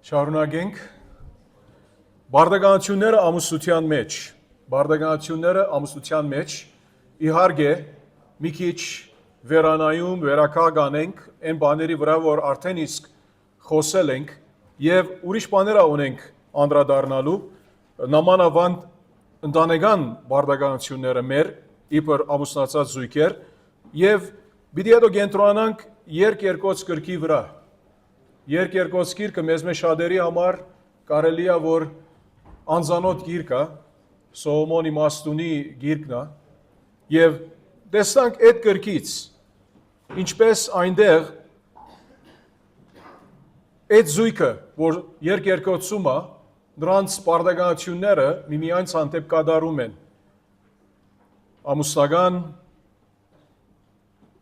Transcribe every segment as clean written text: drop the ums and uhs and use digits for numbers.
Շարունակենք բարդականությունները ամուսնության մեջ իհարկե մի քիչ վերանայում վերականգ անենք այն բաների վրա, որ արդեն իսկ խոսել ենք եւ ուրիշ բաներ ունենք անդրադառնալու նամանավանդ ընտանեկան բարդականությունները մեր իբր ամուսնացած զույգեր եւ պիտի հետո կենտրոնանանք երկերկոց գրքի վրա Երկերկոց գիրքը մեզ շատերի համար կարելի է որ անծանոթ գիրք է, Սողոմոնի Մաստունի գիրքն է, եւ տեսանք այդ գրքից, ինչպես այնտեղ այդ զույգը, որ երկերկոցում է, նրանց բարդականությունները միմյանց հանդեպ կատարում են, ամուսնական,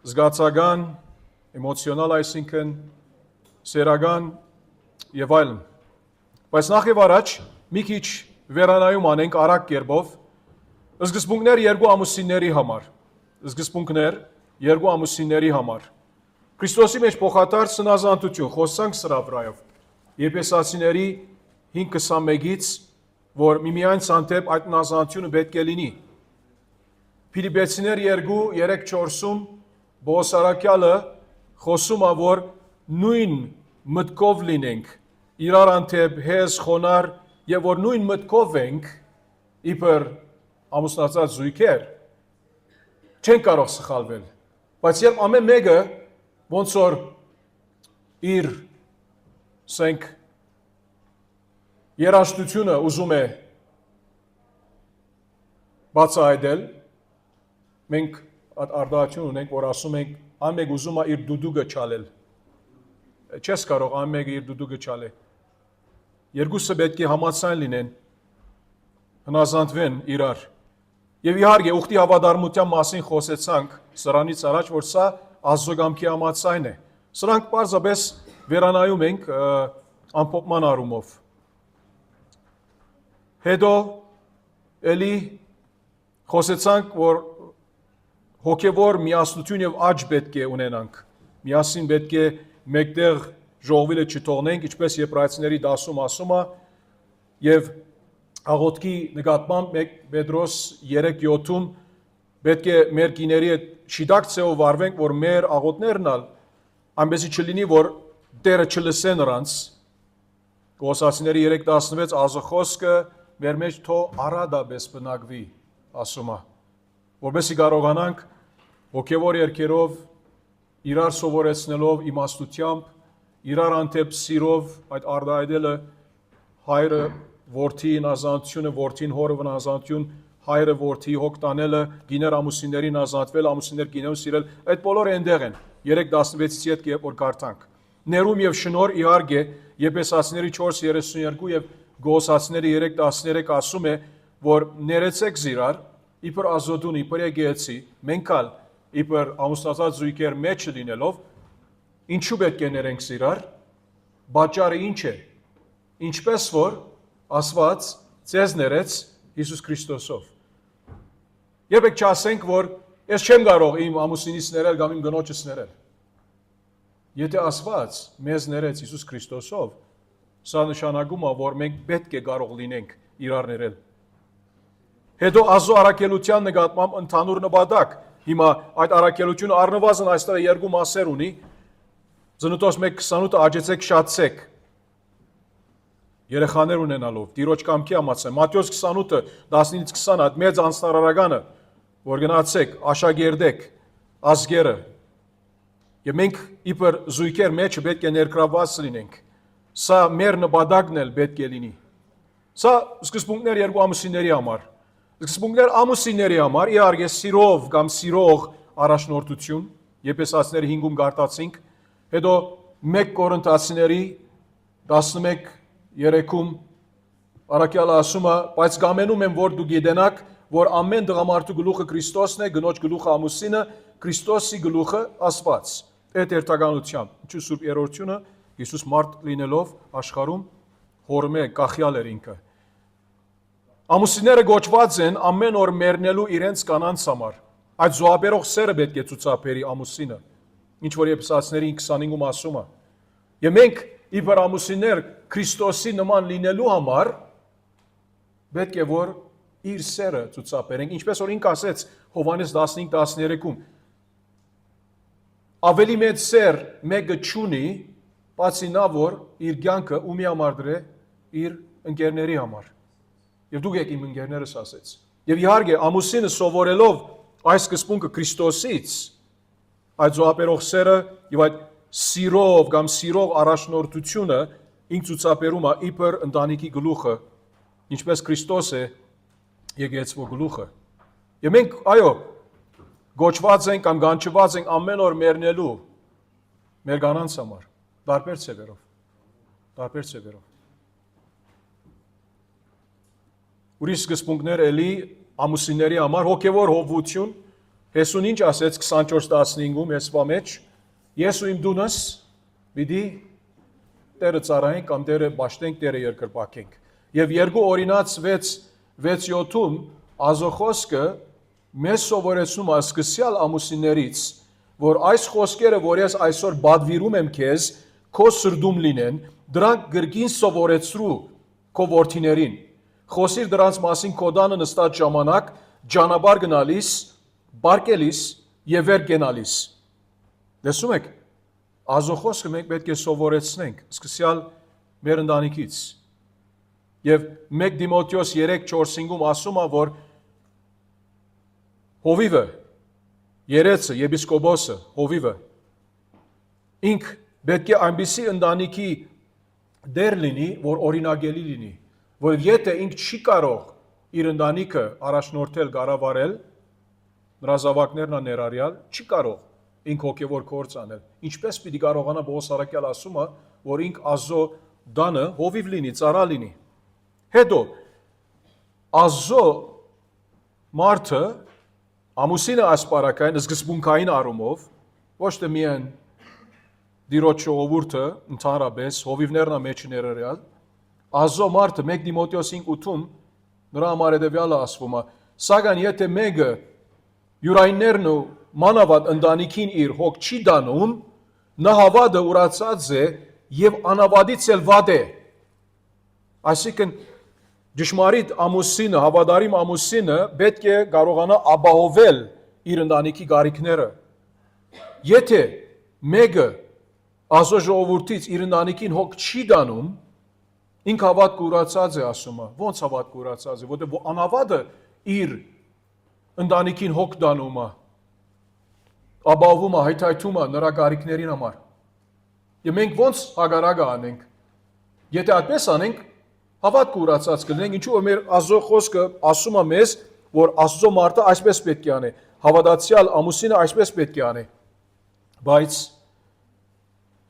զգացական, էմոցիոնալ, այսինքն սերական եւ այլն։ Բայց նախ եւ առաջ մի քիչ վերանայում անենք արագ կերպով սկզբունքներ երկու ամուսինների համար։ Քրիստոսի մեջ փոխադարձ սնազանդություն, խոսանք սրա վրայով։ Եփեսացիների 5:21-ից, որ միմյանց հանդեպ այդ նազանդությունը պետք է լինի։ Ֆիլիպեցիներ 2:3-4-ում Պողոս առաքյալը խոսում է, որ նույն մտքով լինենք, իրար հանդեպ հեզ խոնար եւ որ նույն մտքով ենք, իբր ամուսնացած զույգեր, չեն կարող սխալվել։ Բայց երբ ամեն մեկը ոնց որ իր սենք երաժշտությունը ուզում է բացահայտել, մենք արտահայտություն ունենք, որ ասում ենք, ամեն ուզում է իր դուդուկը չալել։ Չես կարող ամեն մեկը իր դուդուկը չալել։ Երկուսը պետք է համաձայն լինեն, հնազանդվեն իրար։ Եվ իհարկե ուխտի հավատարմության մասին խոսեցանք սրանից առաջ, որ սա ազգամքի համաձայն է։ Սրանք պարզապես վերանայում ենք ամփոփման առումով։ Հետո էլի խոսեցանք, որ հոգևոր միասնություն եւ աճ պետք է ունենանք։ Միասին պետք է մեկտեղ ժողովիլը չթողնենք, ինչպես Եբրայեցիների 10-ում ասում է, եւ աղոթքի նկատմամբ 1 Պետրոս 3:7-ում պետք է մեր գիների հետ շիդակցեով վարվենք, որ մեր աղոթներն այնպեսի չլինի, որ Տերը չլսե նրանց։ Կողոսացիների 3:16 ազոխոսքը մեր մեջ թող արադաբես բնակվի, ասում է, որովհետեւ կարողանանք հոգևոր երկերով իրար սովորեցնելով իմաստությամբ, իրար հանդեպ սիրով այդ արտահայտելը հայրը որդի նազանդությունը, որդին հորը նազանդություն, հայրը որդի հոգ տանելը, գիներ ամուսինների նազանդվել, ամուսիններ գիներուն սիրել, այդ բոլորը այնտեղ են 3:16-ից յետք որ կարդանք։ Ներում եւ շնոր իհարկե Եփեսացիների 4:32 եւ Գողոսացիների 3:13 ասում է, որ ներեցեք զիրար, իբր ազոտուն, իբր եկեղեցի, մենքալ իբր ամուսնացած զույգեր մեջ լինելով, ինչու պետք է ներենք զիրար, բաճարը ինչ է, ինչպես որ ասված ձեզ ներեց Հիսուս Քրիստոսով։ Երբեք չասենք, որ ես չեմ կարող իմ ամուսինից ներել կամ իմ գնոջից ներել։ Եթե ասված մեզ ներեց Հիսուս Քրիստոսով, սա նշանակում է, որ մենք պետք է կարող լինենք իրար ներել։ Հետո ազո առաքելության նկատմամբ ընդհանուր նպատակ։ Հիմա այդ առաքելությունը առնվազն այստեղ երկու մասեր ունի։ Ծնոտոց 1:28-ը աջեցեք շատցեք։ Երեխաներ ունենալով, Տիրոջ կամքի համաձայն։ Մատթեոս 28-ը 19-20 այդ մեծ անձնարարականը, որ գնացեք, աշակերտեք ազգերը։ Եվ մենք իբր զույգեր մեջ պետք է ներգրավված լինենք։ Սա մեր նպատակն էլ պետք է լինի։ Սա սկզբունքներ երկու ամուսինների համար։ Սկզբունքներ ամուսինների համար իհարկե սիրով կամ սիրող առաջնորդություն, Եփեսացիների 5-ում գարտացինք, հետո 1 Կորինթացիների 11:3-ում առաքյալը ասում է, բայց կամենում եմ, որ դուք գիտենաք, որ ամեն տղամարդու գլուխը Քրիստոսն է, գնոջ գլուխը ամուսինը, Քրիստոսի գլուխը Աստված։ Այդ երթականությամբ, ինչու Սուրբ Երրորդությունը Հիսուս մարդ լինելով աշխարհում հորմե կախյալ էր ինքը։ Ամուսինները գոչված են ամեն օր մեռնելու իրենց կանանց համար։ Այդ զոհաբերող սերը պետք է ցուցաբերի ամուսինը, ինչ որ Եփեսացիների 25-ում ասում է։ Եվ մենք իբր ամուսիններ Քրիստոսի նման լինելու համար պետք է որ իր սերը ցուցաբերենք, ինչպես որ ինք ասեց Հովհաննես 15:13-ում, ավելի մեծ սեր մեկը չունի, բացի նա որ իր կյանքը ումի համար դրե իր ընկերների համար։ Եվ դուք եք իմ ընկերներս ասեց։ Եվ իհարկե ամուսինը սովորելով այս սկզբունքը Քրիստոսից, այդ զոհաբերող սերը եւ այդ սիրով կամ սիրող առաջնորդությունը ինք ցուցաբերում է իբր ընտանիքի գլուխը, ինչպես Քրիստոս է եկեղեցու գլուխը։ Եվ մենք, այո, գոչված ենք կամ գանչված ենք ամեն օր մեռնելու մեր կանանց համար, տարբեր ցևերով։ Ուրիշ սկզբունքներ էլի ամուսինների համար հոգևոր հովություն, Հեսուն ինչ ասեց 24:15-ում հեսվա մեջ, ես ու իմ դունս պիտի Տերը ծառայենք կամ Տերը պաշտենք, Տերը երկրպագենք։ Եվ 2 Օրինաց 6:7-ում Ազոխոսքը մեզ սովորեցնում է սկսյալ ամուսիններից, որ այս խոսքերը, որ ես այսօր բադվիրում եմ քեզ, քո սրդում լինեն, դրանք գրգին սովորեցրու քո որդիներին։ Խոսիր դրանց մասին քո տանը նստած ժամանակ, ճանապարհ գնալիս, բարկելիս եւ վեր գնալիս։ Լսում եք, Ազոխոսքը մենք պետք է սովորեցնենք, սկսյալ մեր ընտանիքից։ Եվ 1 Դիմոթեոս 3:4-5-ում ասում է, որ Հովիվը, երեցը, եպիսկոպոսը, Հովիվը, ինք պետք է այնպիսի ընտանիքի դեր լինի, որ օրինագելի լինի, որ եթե ինք չի կարող իր ընտանիքը առաջնորդել, կառավարել, նրա զավակներն ներառյալ, չի կարող ինք հոգևոր գործ անել։ Ինչպես պիտի կարողանա Պողոս առաքյալ ասում է, որ ինք Ազո դանը հովիվ լինի, ծառա լինի։ Հետո Ազո մարդը ամուսինը ասպարակային սկզբունքային առումով ոչ թե միայն դիրոջ ժողովուրդը ընդհանրապես հովիվներն մեջը ներառյալ, Ազո մարդը 1 Դիմոթեոս 5:8-ում նրա համար հետևյալը ասվում է, սակայն եթե մեկը յուրայիններն ու մանավանդ ընտանիքին իր հոգ չի դանում, նա հավատը ուրացած է եւ անավատից էլ վատ է։ Այսինքն ճշմարիտ ամուսինը, հավատարիմ ամուսինը պետք է կարողանա ապահովել իր ընտանիքի կարիքները։ Եթե մեկը Ազո ժողովրդից իր ընտանիքին հոգ չի դանում, ինք հավատ կուրացած է ասում է։ Ոնց հավատ կուրացած է, որտեղ անավատը իր ընտանիքին հոգ դանում է, ապահովում է, հայթայթում է նրա կարիքներին համար։ Եվ մենք ոնց հագարակը անենք։ Եթե այդպես անենք, հավատ կուրացած կլինենք, ինչու որ մեր Ազո խոսքը ասում է մեզ, որ Աստծո մարդը այսպես պետք է անի, հավատացյալ ամուսինը այսպես պետք է անի։ Բայց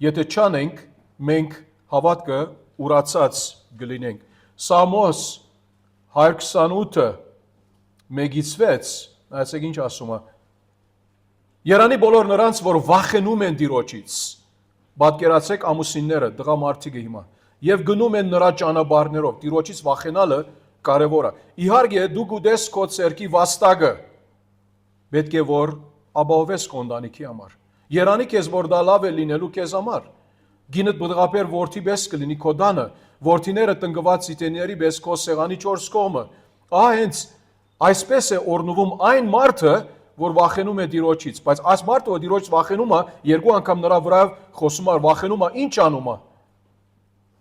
եթե չանենք, մենք հավատքը ուրացած կլինենք։ Սամոս 128-ը 1-6, այսինքն ինչ ասում է։ Երանի բոլոր նրանց, որ վախենում են Տիրոջից, պատկերացրեք ամուսինները, տղամարդիկը հիմա, եւ գնում են նրա ճանապարհներով, Տիրոջից վախենալը կարևոր է։ Իհարկե դու գուտես քո ցերքի վաստակը, պետք է որ ապահովես քո ընտանիքի համար։ Երանի քեզ որ դա լավ է լինելու քեզ համար։ Գինդ բդղապեր որդի պես կլինի քո տանը, որդիները տնկված սիտեների պես քո սեղանի 4 կողմը։ Ահա հենց այսպես է օրնվում այն մարդը, որ վախենում է Տիրոջից, բայց այս մարդը, որ Տիրոջից վախենում է, 2 անգամ նրա վրա խոսում է, վախենում է, ինչ անում է։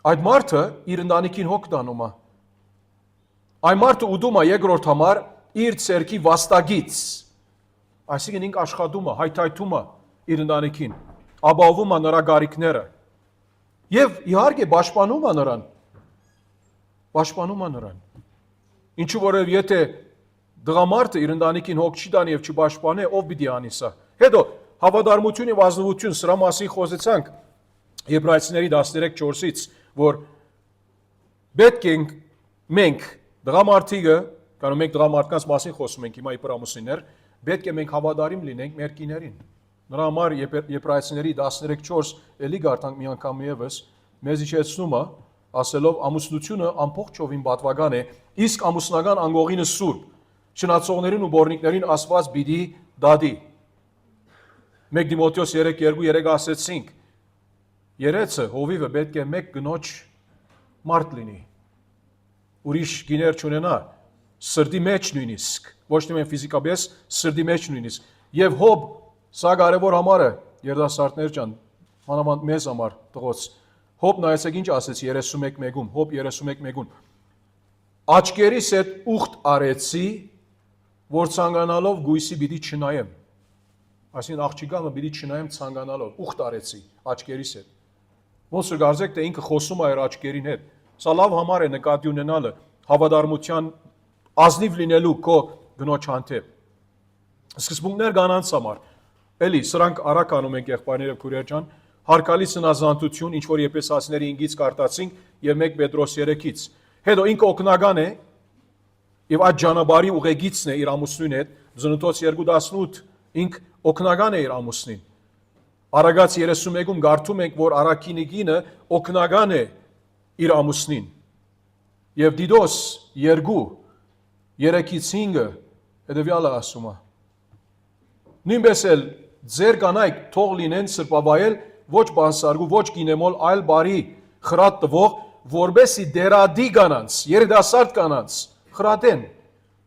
Այդ մարդը իր ընտանիքին հոգ դանում է։ Այն մարդը ուտում է երկրորդ համար իր ցերքի վաստակից։ Այսինքն ինք աշխատում է, հայթայթում է իր ընտանիքին, ապահովում է նրա գարիքները։ Եվ իհարկե պաշտպանում է նրան։ Պաշտպանում է նրան։ Ինչու որով եթե դղամարդը իր ընտանիքին հոգ չի տանի եւ չպաշտպանի, ով պիտի անի սա։ Հետո հավատարմություն եւ ազնվություն, սրա մասին խոսեցանք Եբրայեցիների 13:4-ից, որ պետք ենք մենք դղամարդիկը, കാരണം մենք դղամարդկանց մասին խոսում ենք հիմա իբր ամուսիններ, պետք է մենք հավատարիմ լինենք մեր կիներին։ Նրա համար Եբրայեցիների 13:4 էլի գարտանք մի անգամ եւս մեզ իջեցնում է, ասելով ամուսնությունը ամբողջովին պատվական է, իսկ ամուսնական անգողինը սուրբ, շնացողներին ու բորնիկներին Աստված պիտի դադի։ 1 Դիմոթեոս 3:2-3 ասեցինք, երեցը, հովիվը պետք է մեկ գնոջ մարդ լինի, ուրիշ գիներ չունենա, սրդի մեջ նույնիսկ, ոչ թե մեն ֆիզիկապես, սրդի մեջ նույնիսկ, և հոբ, սա կարևոր համար է, երդասարտներ ջան, մանավանդ մեզ համար տղոց, հոբ նայեցեք ինչ ասեց 31:1-ում, հոբ 31:1-ում, աչկերիս հետ ուխտ արեցի, որ ցանկանալով գույսի պիտի չնայեմ, այսինքն աղջիկանը պիտի չնայեմ ցանկանալով, ուխտ արեցի աչկերիս հետ, ոնց որ կարծեք, թե ինքը խոսում է իր աչկերին հետ, սա լավ համար է նկատի ունենալը, հավատարմության ազնիվ լինելու քո գնոջ հանդեպ, սկզբունքներ կանանց համար, էլի սրանք արագ անում ենք եղբայրները քույրեր ջան, հարկալի սնազանդություն, ինչ որ Եփեսացիների 5-ից կարտացինք եւ 1 Պետրոս 3-ից, հետո ինքը օգնական է եւ այդ ճանապարհի ուղեկիցն է իր ամուսնուն հետ, Ծննդոց 2:18 ինք օգնական է իր ամուսնին, Արագած 31-ում կարդում ենք, որ Արաքինի կինը օգնական է իր ամուսնին, եւ Դիդոս 2:3-5 հետեւյալը ասում է, նույնպես էլ ձեր կանայք թող լինեն սրբավայել, ոչ բանսարգու, ոչ գինեմոլ, այլ բարի խրատ տվող, որբեսի դերադի կանանց, երիտասարդ կանանց խրատեն,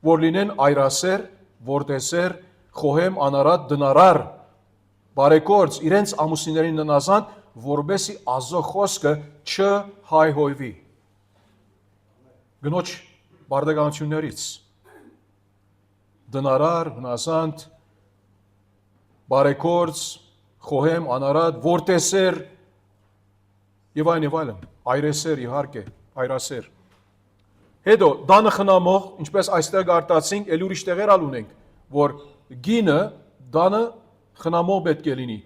որ լինեն այրասեր, որդեսեր, խոհեմ, անարատ, դնարար, բարեկորձ, իրենց ամուսիններին ննազանդ, որբեսի ազո խոսքը չհայհոյվի։ Գնոջ բարդականություններից դնարար, հնազանդ, բարեկորձ, խոհեմ, անարատ, որդեսեր եւ այլն, այրեսեր իհարկե, այրասեր։ Հետո դանը խնամող, ինչպես այստեղ գարտացինք, ել ուրիշ տեղեր ալ ունենք, որ գինը դանը խնամող պետք է լինի։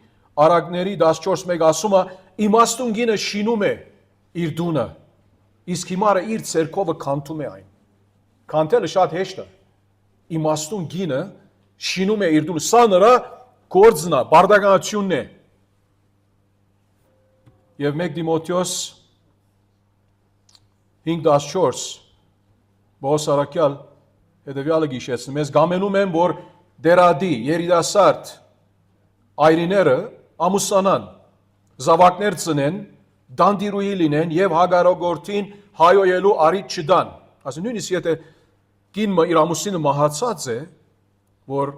Արագների 14:1 ասում է, իմաստուն գինը շինում է իր դունը, իսկ հիմարը իր ցերկովը քանթում է այն։ Քանթելը շատ հեշտ է։ Իմաստուն գինը շինում է իր դունը, սա նրա գործն է, բարդականությունն է։ Եվ 1 Տիմոթեոս 5:14 Պողոս առաքյալ հետևյալը գիշեցնում, ես գամենում եմ, որ դերադի, երիտասարդ այրիները ամուսանան, զավակներ ծնեն, դանդիրուհի լինեն եւ հագարոգորտին հայոյելու առիթ չդան։ Այսինքն նույնիսկ եթե կինը իր ամուսինը մահացած է, որ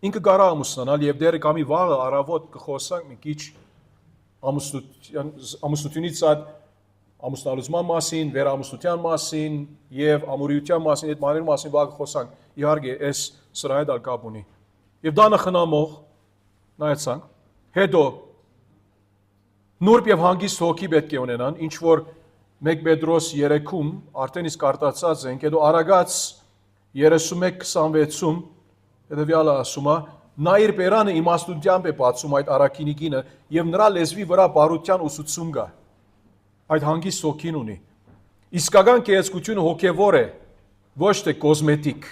ինքը կարա ամուսնանալ եւ դերը կամի վաղը առավոտ կխոսանք մի քիչ ամուսնությունից այդ ամուսնալուծման մասին, վերամուսնության մասին եւ ամուրիության մասին, այդ բաների մասին վաղը խոսանք։ Իհարկե, այս սրա հետ կապ ունի։ Եվ դա նխնամող նայեցանք, հետո նուրբ եւ հանգիստ հոգի պետք է ունենան, ինչ որ 1 Պետրոս 3-ում արդեն իսկ արտացած ենք, հետո Արագած 31:26-ում հետեւյալը ասում է, նա իր բերանը իմաստությամբ է բացում այդ Արաքինի կինը եւ նրա լեզվի վրա բարության ուսուցում կա։ Այդ հանգիստ հոգին ունի։ Իսկական գեղեցկությունը հոգևոր է, ոչ թե կոսմետիկ։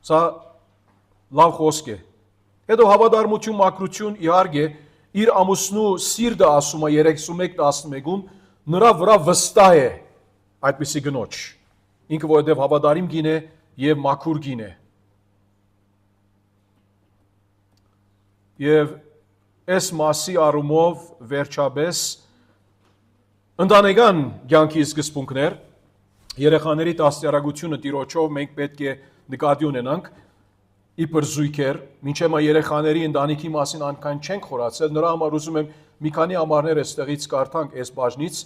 Սա լավ խոսք է։ Հետո հավատարմություն, մաքրություն, իհարկե, իր ամուսնու սիրտը ասում է 31:11-ում, նրա վրա վստահ է այդպիսի գնոջ։ Ինքը որովհետև հավատարիմ գին է եւ մաքուր գին է։ Եվ այս մասի առումով վերջապես ընտանեկան կյանքի սկզբունքներ, երեխաների դաստիարակությունը Տիրոջով մենք պետք է նկատի ունենանք, իբր զույգեր, մինչև երեխաների ընտանիքի մասին անգամ չենք խորացել, նրա համար ուզում եմ մի քանի ամառներ այստեղից կարդանք այս բաժնից,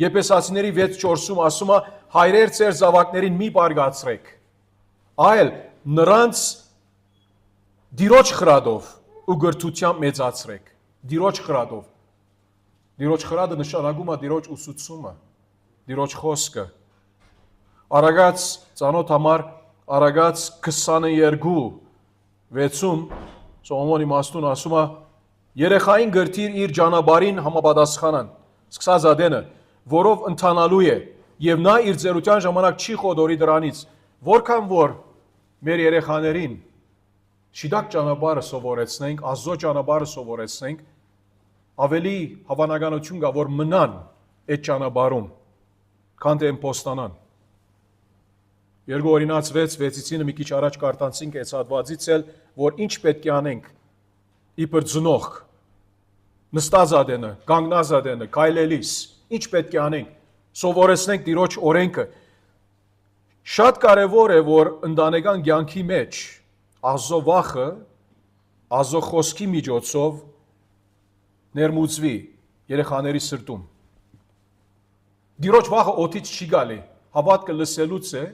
Եփեսացիների 6:4-ում ասում է, հայրեր ձեր զավակներին մի բարգացրեք, այլ նրանց Տիրոջ խրատով ու գրթությամբ մեծացրեք, Տիրոջ խրատով։ Տիրոջ խրատը նշանակում է Տիրոջ ուսուցումը, Տիրոջ խոսքը։ Արագած ծանոթ համար Արագած 22:6-ում Սողոմոնի իմաստուն ասում է, երեխային գրթիր իր ճանապարհին համապատասխանան, սկսած ադենը, որով ընթանալու է, եւ նա իր ծերության ժամանակ չի խոդորի դրանից, որքան որ մեր երեխաներին շիդակ ճանապարհը սովորեցնենք, Աստծո ճանապարհը սովորեցնենք, ավելի հավանականություն կա, որ մնան այդ ճանապարհում, քան թե փոստանան։ Երկու Օրինաց 6:6-ին մի քիչ առաջ կարտանցինք այս հատվածից էլ, որ ինչ պետք է անենք իբր ծնող նստած ադենը, կանգնած ադենը, քայլելիս, ինչ պետք է անենք, սովորեցնենք Տիրոջ օրենքը։ Շատ կարևոր է, որ ընտանեկան կյանքի մեջ Աստծո վախը, Աստծո խոսքի միջոցով ներմուծվի երեխաների սրտում։ Տիրոջ վախը օդից չի գալի, հավատքը լսելուց է,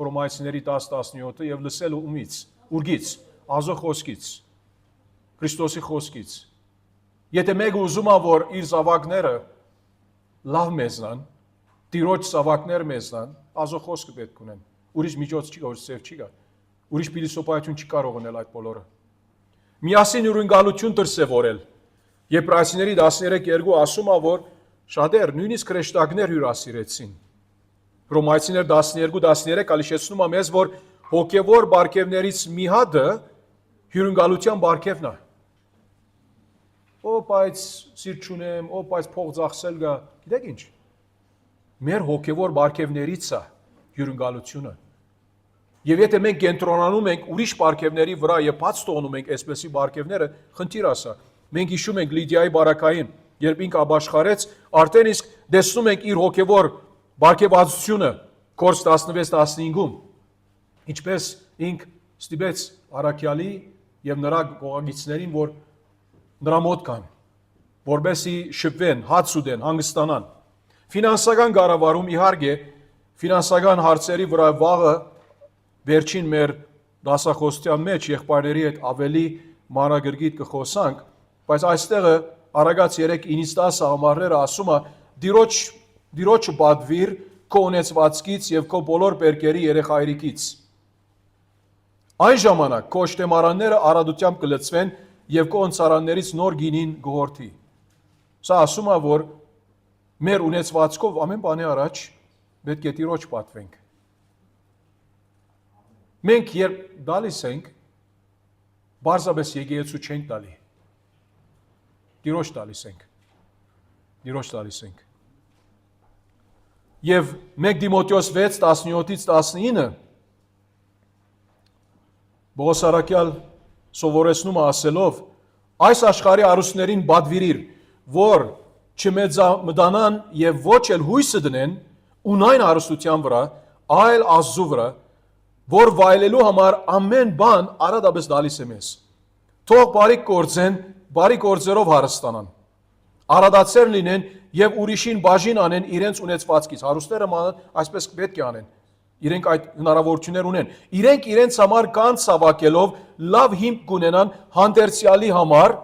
Հռոմայացիների 10:17 եւ լսելու ումից, ուրգից, Աստծո խոսքից, Քրիստոսի խոսքից։ Եթե մեկը ուզում է, որ իր զավակները լավ մեզնան, Տիրոջ զավակներ մեզնան, Աստծո խոսքը պետք ունեն։ Ուրիշ միջոց չի գա, ուրիշ ծև չի գա։ Ուրիշ փիլիսոփայություն չի կարող ունել այդ բոլորը։ Միասին յուրընկալություն դրսևորել։ Եբրայեցիների 13:2 ասում է, որ շատեր նույնիսկ հրեշտակներ հյուրասիրեցին։ Հռոմայացիներ 12:13 ալիշեցնում է մեզ, որ հոգևոր բարգևներից մի հատը հյուրընկալության բարգևն է։ Բայց սիրտ չունեմ, բայց փող ծախսել գա, գիտեք ինչ։ Մեր հոգևոր բարգևներից է հյուրընկալությունը։ Եվ եթե մենք կենտրոնանում ենք ուրիշ բարգևների վրա եւ բաց թողնում ենք այսպեսի բարգևները, խնդիր ասա։ Մենք հիշում ենք Լիդիայի բարակային, երբ ինքը ապաշխարեց, արդեն իսկ տեսնում ենք իր հոգևոր բարգեվածությունը Գործ 16:15-ում, ինչպես ինք ստիպեց առաքյալի եւ նրա գողագիցներին, որ նրա մոտ կան, որբեսի շփվեն, հաց ուտեն, հանգստանան։ Ֆինանսական կառավարում իհարկե ֆինանսական հարցերի վրա վաղը վերջին մեր դասախոսության մեջ եղբայրների հետ ավելի մանրակրկիտ կխոսանք, բայց այստեղը Արագած 3:9-10 համարները ասում է Տիրոջը պատվիր քո ունեցվածքից եւ քո բոլոր բերկերի երեխայրիկից։ Այն ժամանակ քո շտեմարանները արադությամբ կլցվեն եւ քո ընծարաններից նոր գինին գողորթի։ Սա ասում է, որ մեր ունեցվածքով ամեն բանի առաջ պետք է Տիրոջ պատվենք։ Մենք երբ դալիս ենք, բարձրապես եկեղեցու չենք տալի։ Տիրոջ տալիս ենք։ Տիրոջ տալիս ենք։ Եվ 1 Դիմոթեոս 6:17-19 Պողոս առաքյալ սովորեցնում է ասելով. այս աշխարհի արուստներին պատվիրիր, որ չմեծամտանան եւ ոչ էլ հույսը դնեն ունայն արուստության վրա, այլ Աստծու վրա, որ վայելելու համար ամեն բան արադապես դալիս է մեզ։ Թող բարիք գործեն, բարի գործերով հարստանան, արադացեր լինեն եւ ուրիշին բաժին անեն իրենց ունեցվածքից։ Հարուստները այսպես պետք է անեն։ Իրենք այդ հնարավորություններ ունեն։ Իրենք իրենց համար կան ցավակելով լավ հիմք կունենան հանդերձյալի համար,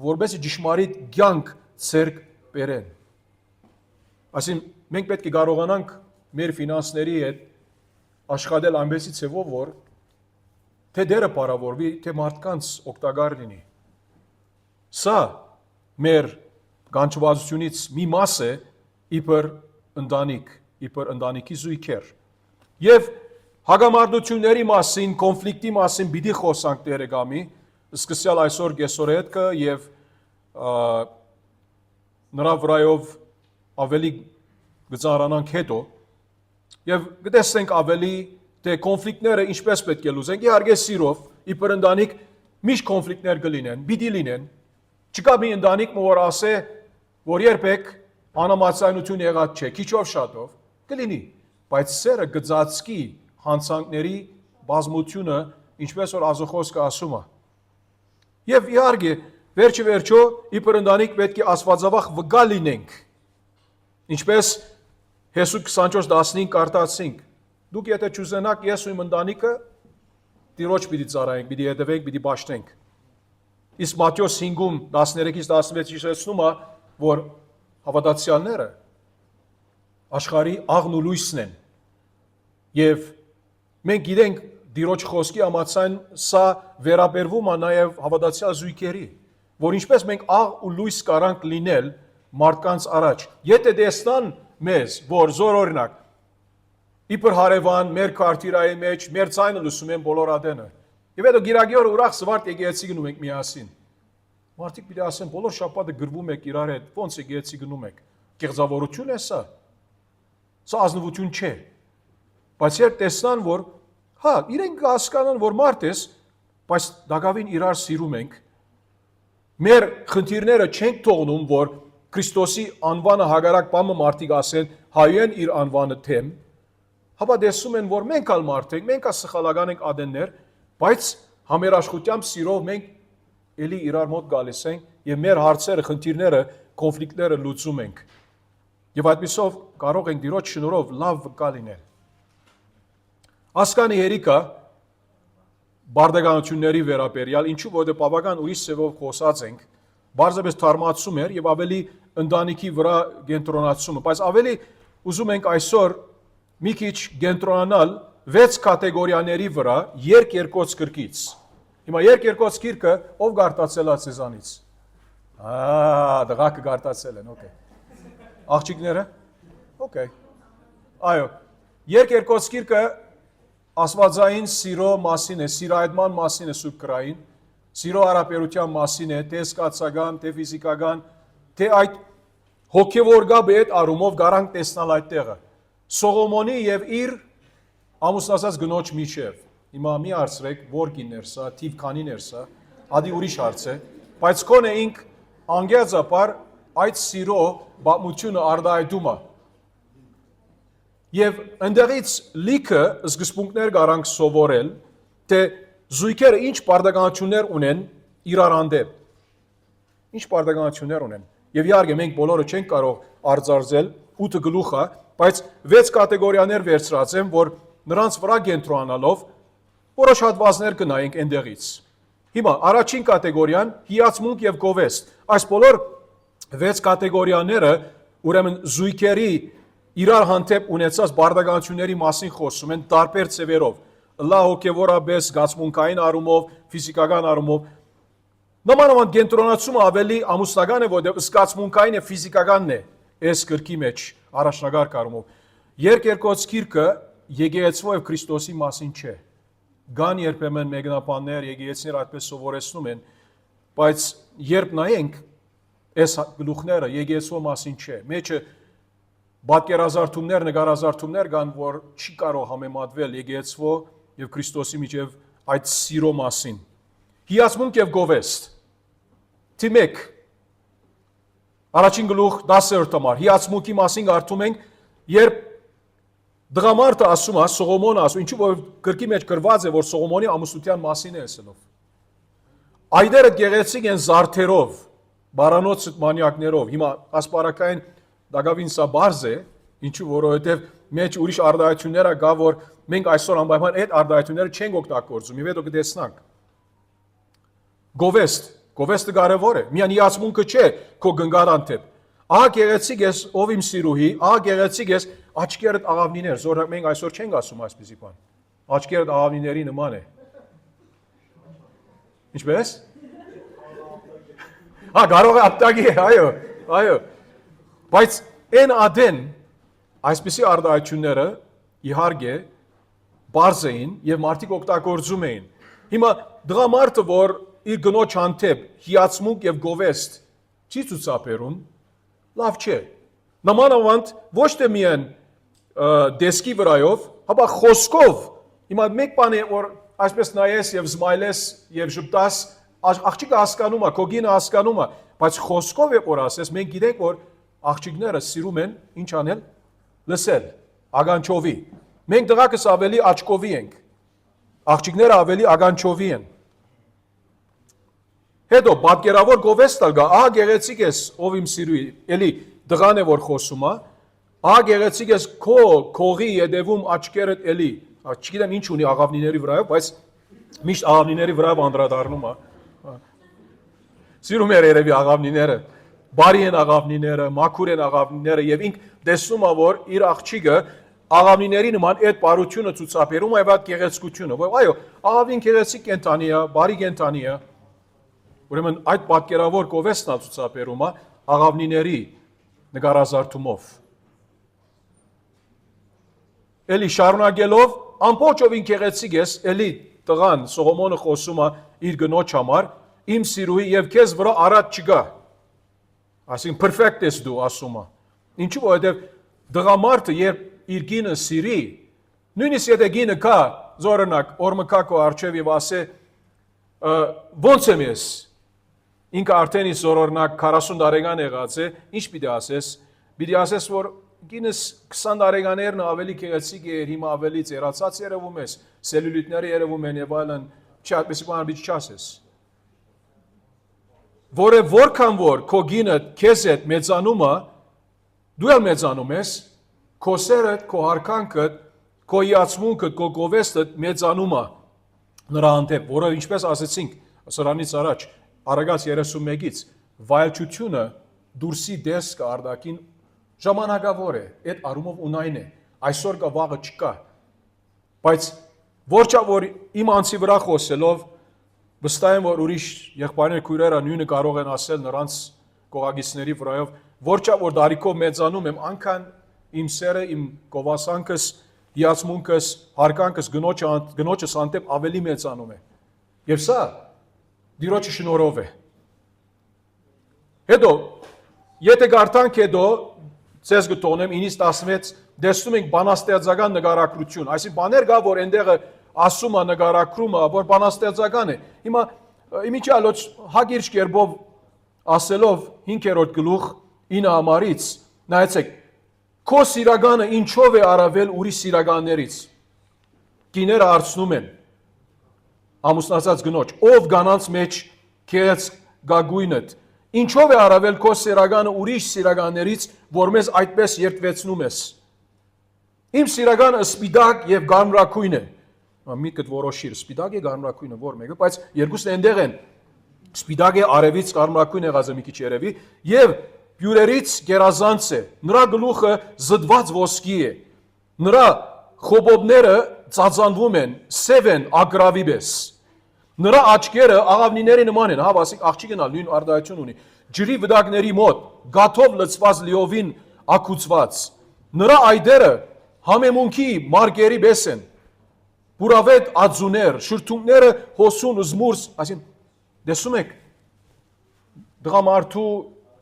որբեսի ճշմարիտ կյանք ցերկ բերեն։ Այսինքն մենք պետք է կարողանանք մեր ֆինանսների հետ աշխատել այնպեսի ցևով, որ թե դերը բարավորվի, թե մարդկանց օգտակար լինի։ Սա մեր կանչվածությունից մի մաս է իբր ընտանիք, իբր ընտանիքի զույգեր։ Եվ հագամարտությունների մասին, կոնֆլիկտի մասին պիտի խոսանք Տերը գամի, սկսյալ այսօր գեսորետքը եւ նրա վրայով ավելի գծարանանք հետո եւ կտեսնենք ավելի թե կոնֆլիկտները ինչպես պետք է լուծենք։ Իհարկե սիրով, իբր ընտանիք միշտ կոնֆլիկտներ կլինեն, պիտի լինեն։ Չկա մի ընտանիք, որ ասե, որ երբեք անհամաձայնություն եղած չէ, քիչով շատով, կլինի, բայց սերը գծածկի հանցանքների բազմությունը, ինչպես որ Աստծո խոսքը ասում է։ Եվ իհարկե, վերջո, իբր ընտանիք պետք է աստվածավախ վկա լինենք, ինչպես Հեսու 24:15 կարտացինք։ Դուք եթե չուզենաք ես ու իմ ընտանիքը Տիրոջ պիտի ծառայենք, պիտի հետևենք, պիտի պաշտենք։ Իսկ Մատթեոս 5-ում 13-16 հիշեցնում է, որ հավատացյալները աշխարհի աղն ու լույսն են։ Եվ մենք գիտենք Տիրոջ խոսքի համաձայն սա վերաբերվում է նաև հավատացյալ զույգերի, որ ինչպես մենք աղ ու լույս կարանք լինել մարդկանց առաջ։ Եթե տեսնան մեզ, որ զորօրինակ իբր հարևան, մեր քարտիրայի մեջ, մեր ցայնը լսում են բոլոր ադենը։ Եվ հետո գիրագի օրը ուրախ զվարթ եկեղեցի գնում ենք միասին։ Մարդիկ պիտի ասեն, բոլոր շաբաթը գրվում եք իրար հետ, ոնց եկեղեցի գնում եք։ Կեղծավորություն է սա։ Սա ազնվություն չէ։ Բայց երբ տեսնան, որ իրենք հասկանան, որ մարդ ես, բայց դակավին իրար սիրում ենք, Մեր խնդիրները չենք թողնում, որ Քրիստոսի անվանը հագարակ բամը մարդիկ ասեն, հայեն իր անվանը թեմ, հապա դեսում են, որ մենք ալ մարդ ենք, մենք ալ սխալական ենք ադեններ, բայց համերաշխությամբ սիրով մենք էլի իրար մոտ գալիս ենք եւ մեր հարցերը, խնդիրները, կոնֆլիկտները լուծում ենք։ Եվ այդպիսով կարող ենք Տիրոջ շնորհով լավ վկա լինել։ Ասկանի հերիկա բարդականությունների վերաբերյալ, ինչու որտեղ բավական ուրիշ ծևով խոսած ենք, բարձրապես թարմացում էր եւ ավելի ընտանիքի վրա կենտրոնացումը, բայց ավելի ուզում ենք այսօր մի քիչ կենտրոնանալ 6 կատեգորիաների վրա երկերկոց գրքից։ Հիմա երկերկոց գիրքը ով գարտացել է ցեզանից։ Դղակը գարտացել են, օքեյ։ Աղջիկները։ Okay. Այո, երկերկոց գիրքը աստվածային սիրո մասին է, սիրայդման մասին է Սուրբ Գրային, սիրո հարաբերության մասին է, թե զգացական, թե ֆիզիկական, թե այդ հոգևոր գաբի այդ առումով գարանք տեսնալ այդ տեղը։ Սողոմոնի եւ իր ամուսնացած գնոջ միջև։ Հիմա մի հարցրեք, որ գիներ սա, թիվ քանիներ սա, ադի ուրիշ հարց է, բայց կոնե ինք անգերձապար այդ սիրո բացմությունը արդայդում է։ Եվ ընդեղից լիքը սկզբունքներ գարանք սովորել, թե զույգերը ինչ բարդականություններ ունեն իրար հանդեպ։ Ինչ բարդականություններ ունեն։ Եվ իհարկե մենք բոլորը չենք կարող արձարծել 8 գլուխը, բայց 6 կատեգորիաներ վերցրած եմ, որ նրանց վրա կենտրոնանալով որոշ հատվածներ կնայենք այնտեղից։ Հիմա առաջին կատեգորիան հիացմունք եւ գովեստ։ Այս բոլոր 6 կատեգորիաները ուրեմն զույգերի իրար հանդեպ ունեցած բարդականությունների մասին խոսում են տարբեր ծևերով։ Լա հոգևորաբես, զգացմունքային առումով, ֆիզիկական առումով։ Նմանավանդ կենտրոնացումը ավելի ամուսնական է, որտեղ զգացմունքային եւ ֆիզիկականն է այս գրքի մեջ առաջնագարկ առումով։ Երկերկոց գիրքը եկեղեցու եւ Քրիստոսի մասին չէ։ Գան երբեմն մեկնաբաններ, եկեղեցիներ այդպես սովորեցնում են, բայց երբ նայենք այս գլուխները եկեղեցու մասին չէ։ Մեջը պատկերազարդումներ, նկարազարդումներ կան, որ չի կարող համեմատվել եկեղեցու եւ Քրիստոսի միջև այդ սիրո մասին։ Հիացմունք եւ գովեստ։ Թիմեք առաջին գլուխ 10-րդ համար հիացմունքի մասին կարդում ենք, երբ դղամարդը ասում է, Սողոմոնը ասում, ինչու որ գրքի մեջ գրված է, որ Սողոմոնի ամուսնության մասին է ասելով։ Այդերը գեղեցիկ են զարդերով, բարանոց մանյակներով։ Հիմա ասպարակային դակավին սա բարձ է, ինչու որովհետև մեջ ուրիշ արդայություններ կա, որ մենք այսօր անպայման այդ արդայությունները չենք օգտագործում, եւ հետո կտեսնանք։ Գովեստը կարևոր է։ Միայն հիացմունքը չէ քո գնգարանտեպ։ Ահա գեղեցիկ ես, ով իմ սիրուհի, ահա գեղեցիկ ես, աչքերդ աղավնիներ, զորակ մենք այսօր չենք ասում այսպիսի բան։ Աչքերդ աղավնիների նման է։ Ինչպես։ Կարող է ապտակի, այո։ Բայց այն ադեն այսպիսի արդայությունները իհարկե բարձ էին եւ մարդիկ օգտագործում էին։ Հիմա դղամարդը, որ իր գնոջ հանդեպ հիացմունք եւ գովեստ չի ցուցաբերում, լավ չէ։ Նմանավանդ ոչ թե միայն դեսքի վրայով, հապա խոսքով։ Հիմա մեկ բան է, որ այսպես նայես եւ զմայլես եւ ժպտաս, աղջիկը հասկանում է, քո գինը հասկանում է, բայց խոսքով է որ ասես, մենք գիտենք, որ աղջիկները սիրում են ինչ անել, լսել, ագանչովի։ Մենք դղակս ավելի աչքովի ենք։ Աղջիկները ավելի ագանչովի են։ Հետո պատկերավոր գովեստալ գա, ահա գեղեցիկ ես, ով իմ սիրուհի, էլի դղան է որ խոսում է, ահա գեղեցիկ ես քո քողի յետևում աչքերդ էլի, չգիտեմ ինչ ունի աղավնիների վրայով, բայց միշտ աղավնիների վրայով անդրադառնում է։ Սիրում էր երևի աղավնիները, բարի են աղավնիները, մաքուր են աղավնիները եւ ինք տեսնում է, որ իր աղջիկը աղավնիների նման այդ բարությունը ցուցաբերում է եւ այդ գեղեցկությունը, որ այո, աղավնին գեղեցիկ կենթանի է, բարի կենթանի է։ Ուրեմն այդ պատկերավոր գովեստն ցուցաբերում է աղավնիների նկարազարդումով։ Էլի շարունակելով ամբողջովին գեղեցիկ ես, էլի տղան Սողոմոնը խոսում է իր գնոջ համար, իմ սիրուհի եւ քեզ վրա արած չկա։ Այսինքն perfect ես դու ասում է։ Ինչու որովհետեւ դղամարդը երբ իր գինը սիրի, նույնիսկ եթե գինը կա, զորնակ օրմկա քո արչեւ եւ ասե ոնց եմ ես։ ինքը արդեն իսկ օրինակ 40 տարեկան եղած է, ինչ պիտի ասես։ Պիտի ասես, որ գինս 20 տարեկաներն ավելի գեղեցիկ է, հիմա ավելի ծերացած երևում ես, սելյուլիտները երևում են եւ այլն, չի այդպեսի բան պիտի չասես։ Որը որքան որ քո գինը քեզ հետ մեծանում է, դու էլ մեծանում ես, քո սերը, քո հարկանքը, քո իացմունքը, քո գովեստը մեծանում է նրա հանդեպ, որը ինչպես ասեցինք սրանից առաջ, Արագած 31-ից վայելչությունը դուրսի դեսքը արդակին ժամանակավոր է, այդ առումով ունայն է, այսօր կա վաղը չկա, բայց որչա որ իմ անձի վրա խոսելով, վստահ եմ, որ ուրիշ եղբայրներ քույրերը նույնը կարող են ասել նրանց կողագիցների վրայով, որչա որ դարիքով մեծանում եմ, անգան իմ սերը, իմ գովասանքս, հիացմունքս, հարկանքս գնոջս հանդեպ ավելի մեծանում է։ Եվ սա Դիրոջի շնորհով է։ Հետո, եթե գարտանք հետո, ձեզ գտոնեմ 9-16, դեսնում ենք բանաստեղծական նկարագրություն, այսինքն բաներ կա, որ այնտեղը ասում է նկարագրումը, որ բանաստեղծական է։ Հիմա իմիջիալոց հագիրճ կերպով ասելով 5-րդ գլուխ 9 համարից, նայեցեք, քո սիրականը ինչով է առավել ուրիշ սիրականներից։ Կիները հարցնում են ամուսնացած գնոջ, ով գանանց մեջ քեզ գագույնդ, ինչով է առավել քո սիրականը ուրիշ սիրականներից, որ մեզ այդպես երդվեցնում ես։ Իմ սիրականը սպիտակ եւ գարմրակույն է։ Միտքդ որոշիր, սպիտակ է գարմրակույնը որ մեկը, բայց երկուսն այնտեղ են։ Սպիտակ է արևից գարմրակույն եղած մի քիչ երևի եւ բյուրերից գերազանց է։ Նրա գլուխը զդված ոսկի է։ Նրա խոբոբները ծածանվում են, սև են ագրավի պես։ Նրա աչքերը աղավնիների նման են, հա, ասիկ աղջիկն ալ նույն արդայություն ունի։ Ջրի վտակների մոտ, գաթով լցված լիովին ակուցված։ Նրա այդերը համեմունքի մարգերի պես են։ Բուրավետ ածուներ, շրթունքները հոսուն զմուրս, այսինքն դեսում եք դղամարդու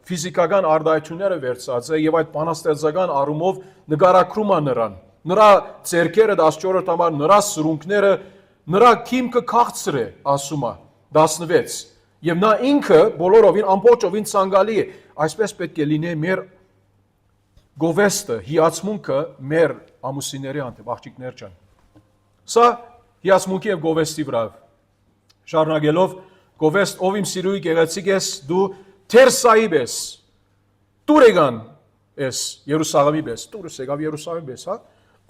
ֆիզիկական արդայությունները վերցած է եւ այդ բանաստեղծական առումով նկարագրում է նրան։ Նրա ձեռքերը 14-րդ համար, նրա սրունքները, նրա քիմքը քաղցր է, ասում է 16։ Եվ նա ինքը բոլորովին ամբողջովին ցանկալի է։ Այսպես պետք է լինի մեր գովեստը, հիացմունքը մեր ամուսինների հանդեպ, աղջիկներ ջան։ Սա հիացմունքի եւ գովեստի վրա։ Շարունակելով գովեստ, ով իմ սիրուհի գեղեցիկ ես, դու Թերսայի պես, Տուրեգան ես Երուսաղեմի պես, Տուրս եկավ Երուսաղեմի պես, հա։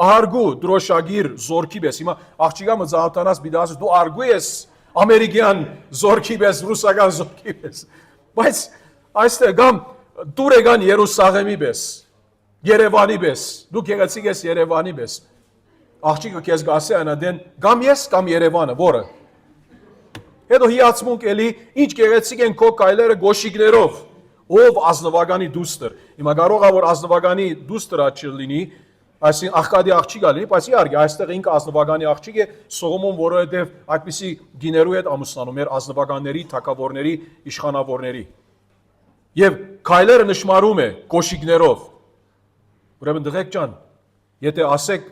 Արգու, դրոշագիր, զորքի պես, հիմա աղջիկա մզահատանաս բիդասը, դու արգու ես ամերիկյան զորքի պես, ռուսական զորքի պես, բայց այստեղ գամ Տուրեգան Երուսաղեմի պես, Երևանի պես, դու գեղեցիկ ես Երևանի պես, աղջիկը քեզ գասի անադեն, գամ ես, կամ Երևանը, որը, հետո հիացմունք էլի, ինչ գեղեցիկ են քո կայլերը գոշիկներով, ով ազնվականի դուստր, հիմա կարող է որ ազնվականի դուստրա չլինի, այսինքն աղքատի աղջիկ ալինի, բայց իհարկե այստեղ ինքը ազնվականի աղջիկ է, Սողոմոն որովհետև այդպիսի գիներու հետ ամուսնանում էր ազնվականների, թագավորների, իշխանավորների։ Եվ քայլերը նշмарում է գոշիկներով։ Ուրեմն դղեկ ջան, եթե ասեք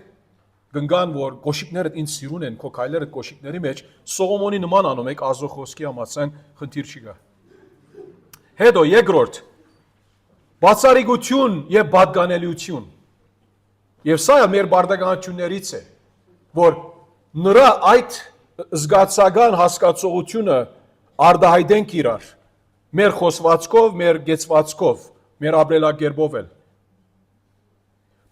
գնգան որ գոշիկներդ ինձ սիրուն են, քո քայլերը գոշիկների մեջ, Սողոմոնի նման անում եք ազո խոսքի համաձայն խնդիր չի գա։ Հետո երկրորդ բացառիկություն եւ պատկանելիություն։ Եվ սա մեր բարդականություններից է, որ նրա այդ զգացական հասկացողությունը արդահայտենք իրար, մեր խոսվածքով, մեր գեցվածքով, մեր ապրելակերպով էլ։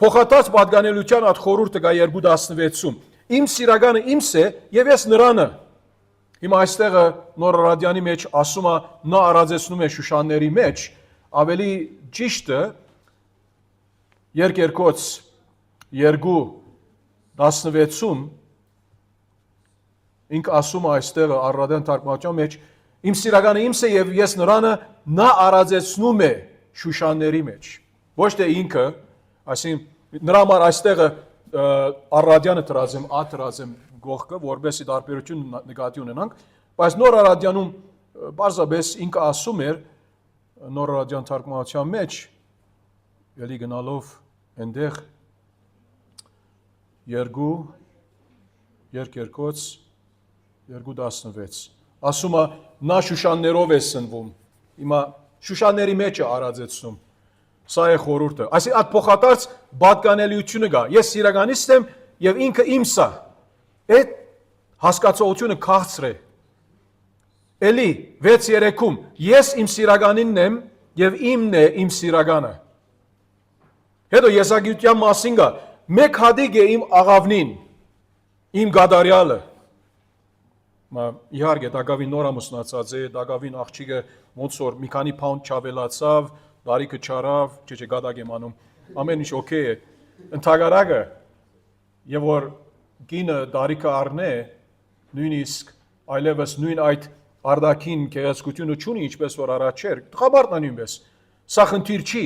Փոխատած պատկանելիության այդ խորհուրդը կա 2:16-ում։ Իմ սիրականը իմս է եւ ես նրանը։ Հիմա այստեղը Նոր Ռադյանի մեջ ասում է նա արածեցնում է Շուշանների մեջ, ավելի ճիշտը Երկերկոց 2:16-ում ինք ասում է այստեղը առադեն թարգմանության մեջ իմ սիրականը իմս է եւ ես նրանը նա արածեցնում է Շուշանների մեջ։ Ոչ թե ինքը, այսինքն նրա համար այստեղը առադյանը դրած եմ, դրած եմ գողքը, որբեսի տարբերություն նկատի ունենանք, բայց Նոր Ռադյանում բարձրապես ինքը ասում էր Նոր Ռադյան թարգմանության մեջ, ելի գնալով այնտեղ Երկերկոց 2:16 ասում է նա Շուշաններով է սնվում Հիմա Շուշանների մեջ է արածեցնում։ Սա է խորհուրդը։ Այսինքն այդ փոխադարձ պատկանելիությունը կա։ Ես սիրականիստ եմ եւ ինքը իմս է։ Այդ հասկացողությունը քաղցր է։ Էլի 6:3-ում ես իմ սիրականինն եմ եւ իմն է իմ սիրականը։ Հետո եսագիտության մասին կա։ Մեկ հատիկ է իմ աղավնին, իմ գադարյալը։ Իհարկե, Դագավին նոր ամուսնացած է, Դագավին աղջիկը ոնց որ մի քանի փաունդ չավելացավ, դարիքը չարավ, չէ, գադակ եմ անում, ամեն ինչ օքեյ է։ Ընդհանրակը, եւ որ գինը դարիքը առնե, նույնիսկ այլևս նույն այդ արդակին գեղեցկությունը չունի, ինչպես որ առաջ էր, տղամարդն է նույնպես։ Սա խնդիր չի,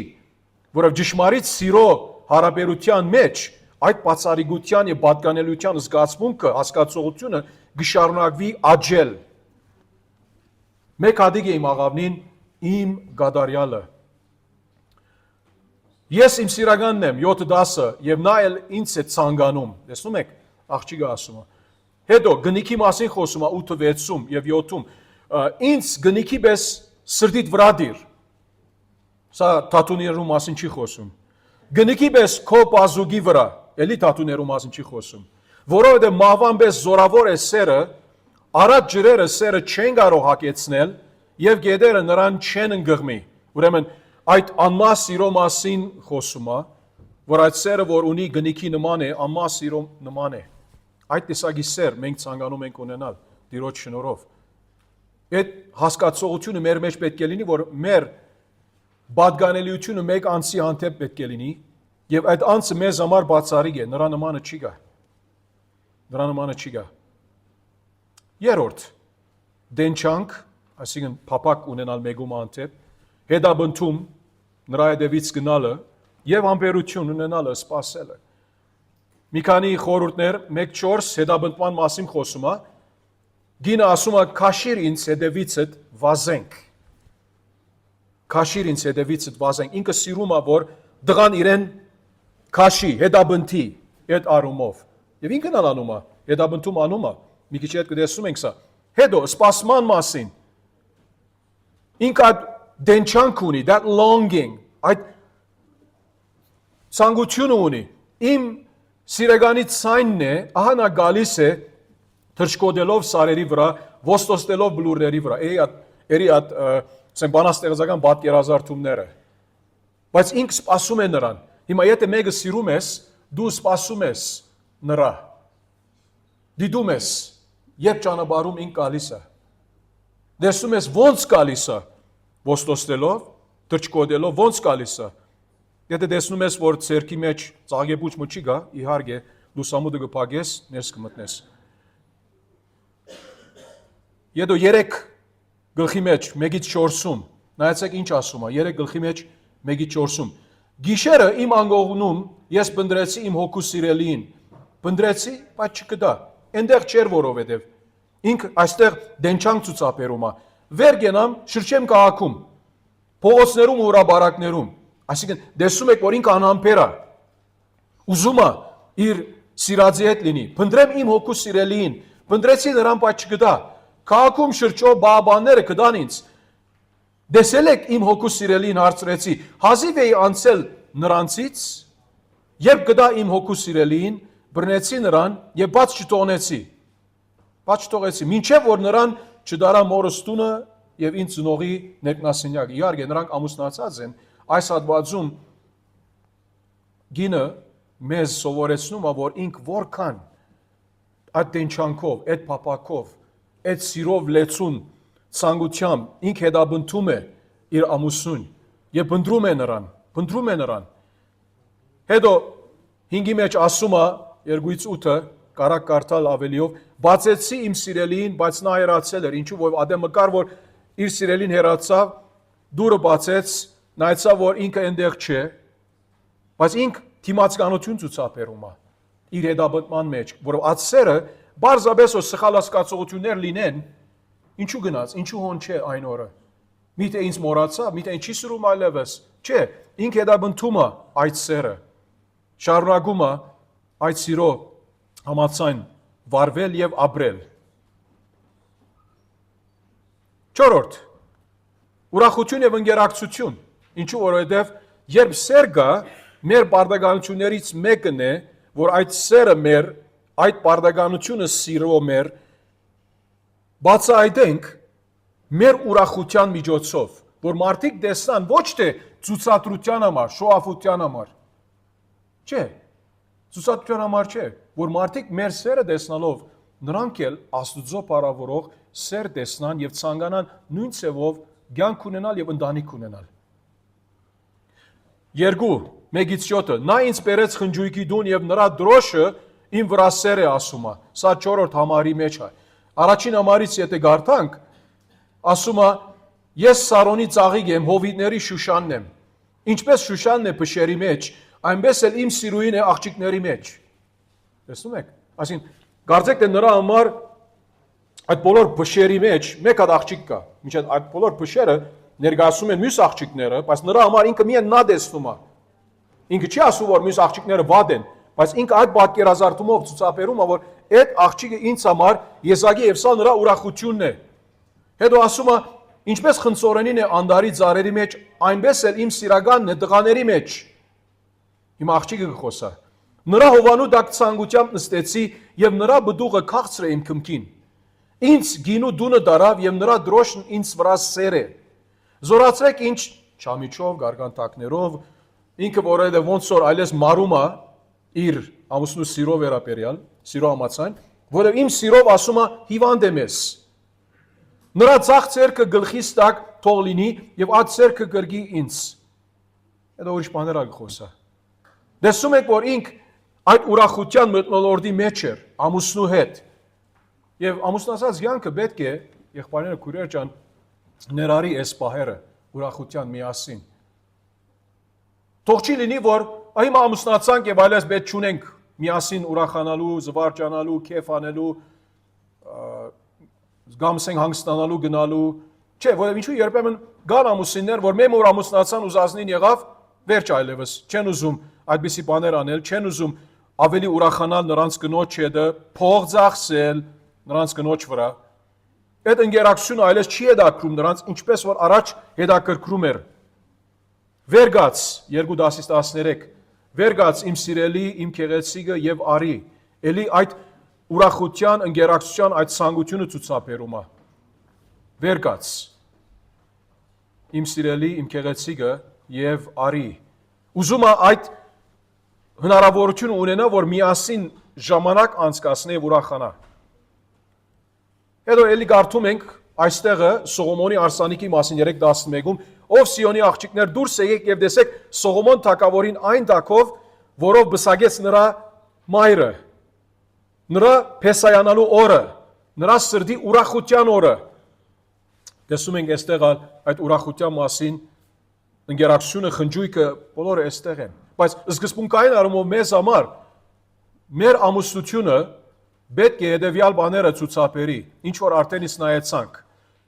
որով ճշմարիտ սիրո հարաբերության մեջ այդ բացառիկության եւ պատկանելիության զգացմունքը, հասկացողությունը գշարունակվի աճել։ Մեկ հատիկ է իմ աղավնին, իմ գադարյալը։ Ես իմ սիրականն եմ 7-10 եւ նա էլ ինձ է ցանկանում։ Տեսնում եք, աղջիկը ասում է։ Հետո գնիքի մասին խոսում է 8-6 եւ 7-ում։ Ինձ գնիքի պես սրտիդ վրա դիր։ Սա թաթուներու մասին չի խոսում։ Գնիքի պես քո բազուկի վրա, էլի թաթուներու մասին չի խոսում։ Որովհետեւ մահվան պես զորավոր է սերը, արած ջրերը սերը չեն կարող հագեցնել եւ գետերը նրան չեն ընկղմի։ Ուրեմն այդ անմահ սիրո մասին խոսում է, որ այդ սերը, որ ունի գնիքի նման է, անմահ սիրո նման է։ Այդ տեսակի սեր մենք ցանկանում ենք ունենալ Տիրոջ շնորհով։ Այդ հասկացողությունը մեր մեջ պետք է լինի, որ մեր պատկանելիությունը մեկ անձի հանդեպ պետք է լինի, եւ այդ անձը մեզ համար բացառիկ է, նրա նմանը չի գա։ Նրա նմանը չի գա։ Երրորդ, դենչանք, այսինքն փափակ ունենալ մեկում հանդեպ, հետաբնթում, նրա հետևից գնալը եւ համբերություն ունենալը, սпасելը։ Մի քանի խորհուրդներ, 1-4 հետաբնտման մասին խոսում է։ Գինը ասում է քաշիր ինձ հետևիցդ վազենք։ Քաշիր ինձ հետևիցդ վազենք։ Ինքը սիրում է, որ դղան իրեն քաշի, հետաբնթի այդ արումով։ Եվ ինքն էլ անում է, հետաբնթում անում է։ Մի քիչ հետ կտեսնում ենք սա։ Հետո սպասման մասին։ Ինքը դենչանք ունի, that longing, այդ ցանկությունը ունի։ Իմ սիրեկանի ցայնն է, ահա նա գալիս է թրջկոդելով սարերի վրա, ոստոստելով բլուրների վրա։ Երի այդ ասեմ բանաստեղծական պատկերազարդումները։ Բայց ինքը սպասում է նրան։ Հիմա եթե մեկը սիրում ես, դու սպասում ես նրա։ Դիտում ես, երբ ճանապարհում ինքը գալիս է։ Տեսնում ես ոնց գալիս է, ոստոստելով, թրջկոդելով ոնց գալիս է։ Եթե տեսնում ես, որ ցերքի մեջ ծաղկեբուչ մը չի գա, իհարկե լուսամուտը կփակես, ներս կմտնես։ Եթե 3 գլխի մեջ 1-4-ում, նայեցեք ինչ ասում է, 3 գլխի մեջ 1-4-ում։ Գիշերը իմ անգողնում ես բնդրեցի իմ հոգու սիրելիին, բնդրեցի, բայց չկդա։ Այնտեղ չէր որովհետև ինք այստեղ դենչանք ցուցաբերում է։ Վեր գնամ, շրջեմ քաղաքում, փողոցներում ու հրաբարակներում։ Այսինքն տեսում եք, որ ինքը անհամբեր է։ Ուզում է իր սիրածի հետ լինի։ Բնդրեմ իմ հոգու սիրելիին, բնդրեցի նրան, բայց չկդա։ Քաղաքում շրջող բաբանները կդան ինձ։ Դեսել եք իմ հոգու սիրելին հարցրեցի, հազիվ էի անցել նրանցից, երբ գտա իմ հոգու սիրելին, բռնեցի նրան եւ բաց չթողնեցի։ Բաց չթողեցի, մինչեւ որ նրան չդարա մորս տունը եւ ինձ ծնողի ներքնասենյակը։ Իհարկե նրանք ամուսնացած են, այս հատվածում գինը մեզ սովորեցնում է, որ ինք որքան այդ դենչանքով, այդ փափակով, այդ սիրով լեցուն ցանկությամբ ինք հետաբնթում է իր ամուսնուն եւ բնդրում է նրան։ Հետո 5-ի մեջ ասում է 2-8-ը կարակ կարդալ ավելիով, բացեցի իմ սիրելիին, բայց նա հեռացել էր, ինչու որ ադեմը կար, որ իր սիրելին հեռացավ, դուրը բացեց, նայեցավ, որ ինքը այնտեղ չէ, բայց ինք թիմացկանություն ցուցաբերում է իր հետաբնտման մեջ, որով այդ սերը բարձրապես որ սխալ հասկացություններ լինեն, ինչու գնաց, ինչու հոն չէ այն օրը։ Միթե ինձ մոռացավ, միթե ինչի սրում այլևս, չէ, ինք հետաբնթում է այդ սերը, շարունակում է այդ սիրո համաձայն վարվել եւ ապրել։ 4. ուրախություն եւ ընկերակցություն։ Ինչու որովհետեւ երբ սեր կա, մեր բարդականություններից մեկն է, որ այդ սերը մեր, այդ բարդականությունը սիրո մեր բացահայտենք մեր ուրախության միջոցով, որ մարդիկ տեսնան ոչ թե ցուցադրության համար, շոաֆության համար, չէ, ցուցադրության համար չէ, որ մարդիկ մեր սերը տեսնալով նրանք էլ Աստծո բարավորող սեր տեսնան եւ ցանկանան նույն ցևով կյանք ունենալ եւ ընտանիք ունենալ։ 2. 1-7 նա ինձ բերեց խնջույքի դուն եւ նրա դրոշը իմ վրա սեր է ասում է։ Սա 4-րդ համարի մեջ է։ Առաջին համարից եթե գարտանք, ասում է ես Սարոնի ծաղիկ եմ, հովիտների Շուշանն եմ։ Ինչպես Շուշանն է փշերի մեջ, այնպես էլ իմ սիրուին է աղջիկների մեջ։ Տեսնում եք։ Այսինքն, կարծեք թե նրա համար այդ բոլոր փշերի մեջ մեկ հատ աղջիկ կա։ Մինչև այդ բոլոր փշերը ներկայացում են մյուս աղջիկները, բայց նրա համար ինքը միայն նա տեսնում է։ Ինքը չի ասում, որ մյուս աղջիկները վատ են, բայց ինքը այդ պատկերազարդումով ցուցաբերում է, որ այդ աղջիկը ինձ համար եզակի եւ սա նրա ուրախությունն է։ Հետո ասում է, ինչպես խնձորենին է անդարի ծառերի մեջ, այնպես էլ իմ սիրականն է տղաների մեջ։ Հիմա աղջիկը կխոսա։ Նրա հովանու դակ ցանկությամբ նստեցի եւ նրա բդուղը քաղցր է իմ քմքին։ Ինձ գինու դունը դարավ եւ նրա դրոշն ինձ վրա սեր է։ Զորացրեք ինչ չամիչով, գարգանտակներով, ինքը որովհետեւ ոնց որ այլես մարում է իր ամուսնու սիրո վերաբերյալ, սիրո համացան, որովհետեւ իմ սիրով ասում է հիվանդ եմ ես։ Նրա ցախ ցերկը գլխիս տակ թող լինի եւ այդ ցերկը գրգի ինձ։ Հետո ուրիշ բաներ ա խոսա։ Տեսնում եք, որ ինք այդ ուրախության մթնոլորտի մեջ էր ամուսնու հետ։ Եվ ամուսնացած յանքը պետք է եղբայրները քուրեր ջան ներարի այս պահերը ուրախության միասին։ Թող չի լինի, որ հիմա ամուսնացանք եւ այլես պետք չունենք միասին ուրախանալու, զվարճանալու, քեֆ անելու, գամսեն հանգստանալու, գնալու, չէ, որովհետեւ ինչու երբեմն կան ամուսիններ, որ մեմ որ ամուսնացան ուզածնին եղավ, վերջ այլևս, չեն ուզում այդպիսի բաներ անել, չեն ուզում ավելի ուրախանալ նրանց կնոջ հետ, փող ծախսել նրանց կնոջ վրա։ Այդ ընկերակցությունը այլես չի հետաքրում նրանց, ինչպես որ առաջ հետաքրքրում էր։ Վերգաց 2:13 Վերգաց իմ սիրելի, իմ քեղեցիկը եւ արի։ Էլի այդ ուրախության, ընկերակցության այդ ցանկությունը ցուցաբերում է։ Վերգաց իմ սիրելի, իմ քեղեցիկը եւ արի։ Ուզում է այդ հնարավորությունը ունենա, որ միասին ժամանակ անցկացնի եւ ուրախանա։ Հետո էլի կարդում ենք այստեղը Սողոմոնի արսանիկի մասին 3:11-ում, ով Սիոնի աղջիկներ դուրս եկեք եւ տեսեք Սողոմոն թագավորին այն տակով, որով բսագեց նրա մայրը, նրա փեսայանալու օրը, նրա սրդի ուրախության օրը։ Տեսնում ենք այստեղ այդ ուրախության մասին ընկերակցությունը, խնջույքը բոլորը այստեղ են։ Բայց սկզբունքային առումով մեզ համար մեր ամուսնությունը պետք է հետևյալ բաները ցուցաբերի, ինչ որ արդեն իսկ նայեցանք.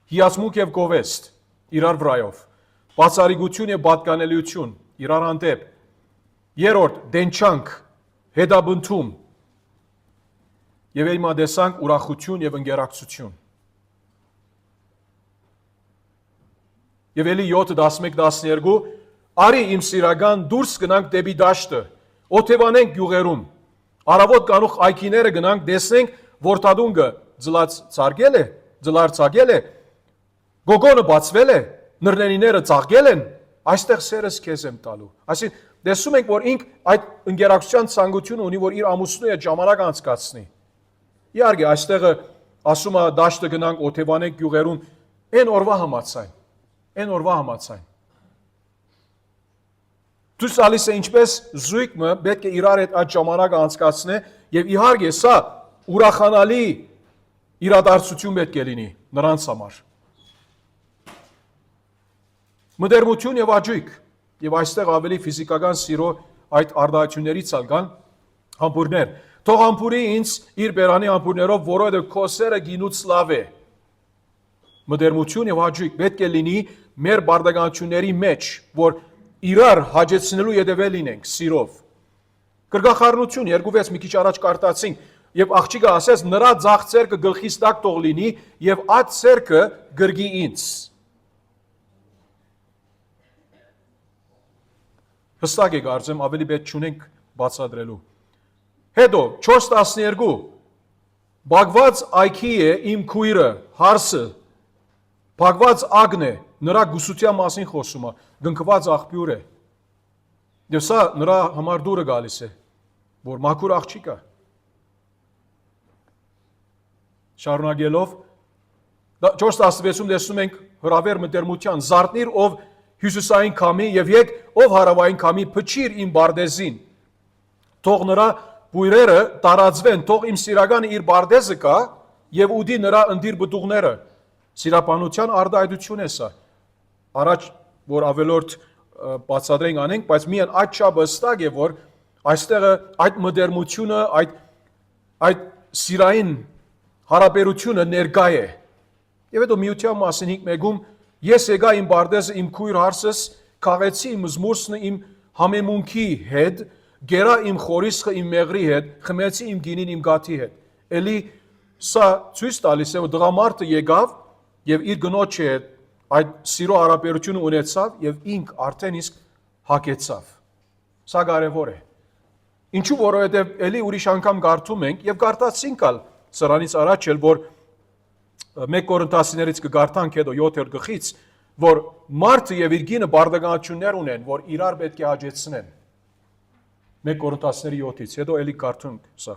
հիացմունք եւ գովեստ իրար վրայով, բացառիկություն եւ պատկանելիություն իրար հանդեպ, երրորդ դենչանք, հետաբնթում եւ հիմա տեսանք ուրախություն եւ ընկերակցություն։ Եվ էլի 7:11-12 արի իմ սիրական դուրս գնանք դեպի դաշտը, օթևանենք գյուղերում, արավոտ կանուխ այգիները գնանք, տեսնենք որդադունգը ձլարցակել է, գոգոնը բացվել է, նռնենիները ծաղկել են, այստեղ սերս քեզ եմ տալու։ Այսինքն տեսում ենք, որ ինք այդ ընկերակցության ցանկությունը ունի, որ իր ամուսնու հետ ժամանակ անցկացնի։ Իհարկե, այստեղը ասում է դաշտը գնանք, օթևանենք գյուղերում, այն օրվա համաձայն։ Դուրս ալիս է ինչպես զույգը պետք է իրար հետ այդ ժամանակը անցկացնե եւ իհարկե սա ուրախանալի իրադարձություն պետք է լինի նրանց համար։ Մտերմություն եւ աճույք եւ այստեղ ավելի ֆիզիկական սիրո այդ արտահայտություններից ալգան համբուրներ։ Թող համբուրի ինձ իր բերանի համբուրներով, որովհետեւ քո սերը գինուց լավ է։ Մտերմություն եւ աճույք պետք է լինի մեր բարդականությունների մեջ, որ իրար հաջեցնելու յետևել լինենք սիրով։ Կրկախառնություն 2:6 մի քիչ առաջ կարտացինք եւ աղջիկը ասեց նրա ձախ ցերկը գլխիս տակ թող լինի եւ այդ ցերկը գրգի ինձ։ Հստակ է կարծեմ ավելի պետք չունենք բացատրելու։ Հետո 4:12 Բաղված այքի է իմ քույրը, հարսը, բաղված ագն է, նրա գուսության մասին խոսում է, գնկված աղբյուր է։ Եվ սա նրա համար դուրը գալիս է, որ մաքուր աղջիկ է։ Շարունակելով 4:16-ում տեսնում ենք հրավեր մտերմության, զարթնիր ով հյուսիսային քամի եւ եկ ով հարավային քամի փչիր իմ բարդեզին։ Թող նրա բույրերը տարածվեն, թող իմ սիրականը իր բարդեզը կա եւ ուդի նրա ընդիր բտուղները։ Սիրապանության արտահայտություն է սա։ Առաջ որ ավելորդ բացատրենք անենք, բայց միայն այդ չափ հստակ է, որ այստեղ այդ մտերմությունը, այդ սիրային հարաբերությունը ներկա է։ Եվ հետո միության մասին 5:1-ում ես եկա իմ բարդեզը իմ քույր հարսս, քաղեցի իմ զմուրսնը իմ համեմունքի հետ, գերա իմ խորիսխը իմ մեղրի հետ, խմեցի իմ գինին իմ գաթի հետ։ Էլի սա ցույց տալիս է, որ դղամարդը եկավ եւ իր գնոջի հետ այդ սիրո հարաբերությունը ունեցավ եւ ինք արդեն իսկ հագեցավ։ Սա կարևոր է։ Ինչու որովհետեւ էլի ուրիշ անգամ կարդում ենք եւ կարդացինք ալ սրանից առաջ էլ որ 1 Կորինթացիներից կգարտանք հետո 7-րդ գլխից, որ մարդը եւ իր գինը բարդականություններ ունեն, որ իրար պետք է հաջեցնեն։ 1 Կորինթացիների 7-ից, հետո էլի կարդանք սա։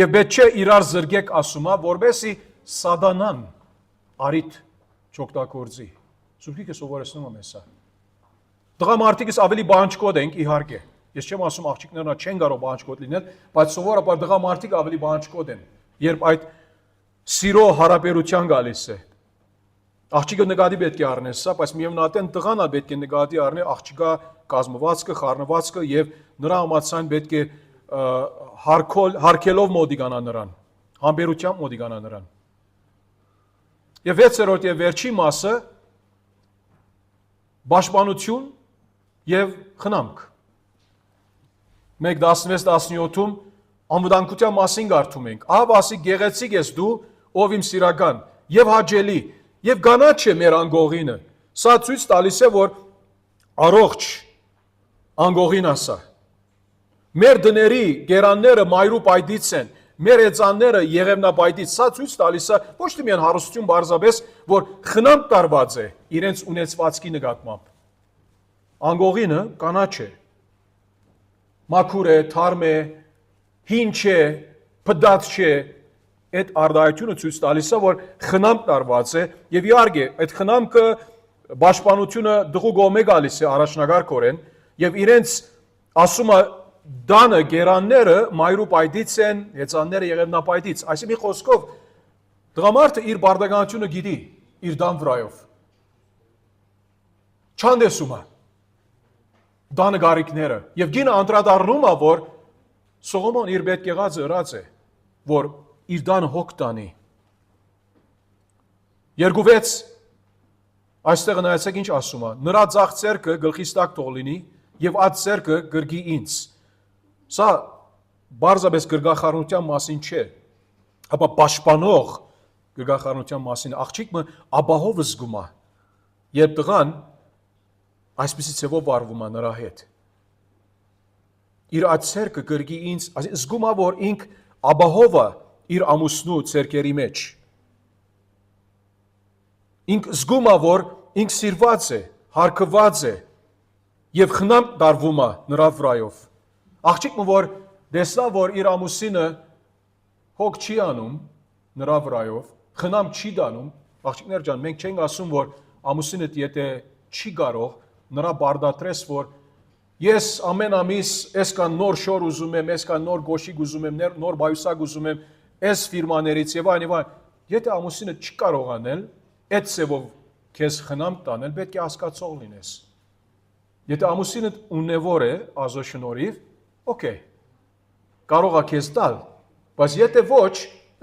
Եվ պետք չէ իրար զրկեք ասումա, որբեսի սատանան արիտ չօգտագործի։ Սուրբիկը սովորեցնում է մեզ սա։ Տղամարդիկս ավելի բանջկոտ ենք, իհարկե։ Ես չեմ ասում աղջիկներն չեն կարող բանջկոտ լինել, բայց սովորաբար տղամարդիկ ավելի բանջկոտ են, երբ այդ սիրո հարաբերության գալիս է։ Աղջիկը նկատի պետք է առնես սա, բայց միևնույն տղան պետք է նկատի առնի աղջիկա կազմվածքը, խառնվածքը եւ նրա համացան պետք է հարկելով մոդիգանա նրան, համբերությամբ մոդիգանա նրան։ Եվ 6-րդ եւ վերջի մասը պաշտպանություն եւ խնամք։ 1:16-17-ում անվտանգության մասին կարդում ենք։ Ահա ասի գեղեցիկ ես դու, ով իմ սիրական, եւ հաճելի, եւ գանաչ է մեր անգողինը։ Սա ցույց տալիս է, որ առողջ անգողին ասա։ Մեր դների գերանները մայրու պայդից են, մեր էծանները եղևնապայդից, սա ցույց տալիս է ոչ թե միայն հարստություն բարձրապես, որ խնամք տարված է իրենց ունեցվածքի նկատմամբ։ Անգողինը կանաչ է, մաքուր է, թարմ է, հին չէ, փդած չէ, այդ արտահայտությունը ցույց տալիս է, որ խնամք տարված է եւ իհարկե այդ խնամքը պաշտպանությունը դղու գոմե գալիս է առաջնակարգորեն եւ իրենց ասում է դանը գերանները մայրու պայդից են, հեծանները եղևնապայդից, այսինքն մի խոսքով դղամարդը իր բարդականությունը գիտի իր դան վրայով։ Չանդեսում է դանը գարիկները եւ գինը անդրադառնում է, որ Սողոմոն իր պետք եղածը ըրած է, որ իր դանը հոգ տանի։ 2:6 այստեղ նայեցեք ինչ ասում է. նրա ձախ ձեռքը գլխիս տակ թող լինի եւ այդ ձեռքը գրգի ինձ։ Սա բարձրապես գրգախառնության մասին չէ, ապա պաշտպանող գրգախառնության մասին աղջիկը աբահով զգում է, երբ տղան այսպիսի ցեվով վարվում է նրա հետ։ Իր այդ ձեռքը գրգի ինձ, զգում է, որ ինք աբահով է իր ամուսնու ձեռքերի մեջ։ Ինք զգում է, որ ինք սիրված է, հարգված է եւ խնամ դարվում է նրա վրայով։ Աղջիկը որ տեսա, որ իր ամուսինը հոգ չի անում նրա վրայով, խնամ չի դանում, աղջիկներ ջան, մենք չենք ասում, որ ամուսինդ եթե չի կարող նրա բարդատրես, որ ես ամեն ամիս այսքան նոր շոր ուզում եմ, այսքան նոր գոշիկ ուզում եմ, նոր բայուսակ ուզում եմ, այս ֆիրմաներից եւ այն եւ այն։ Եթե ամուսինը չի կարող անել, այդ ծևով քեզ խնամ տանել, պետք է հասկացող լինես։ Եթե ամուսինդ ունևոր է ազոշնորհիվ, օքեյ, կարող է քեզ տալ, բայց եթե ոչ,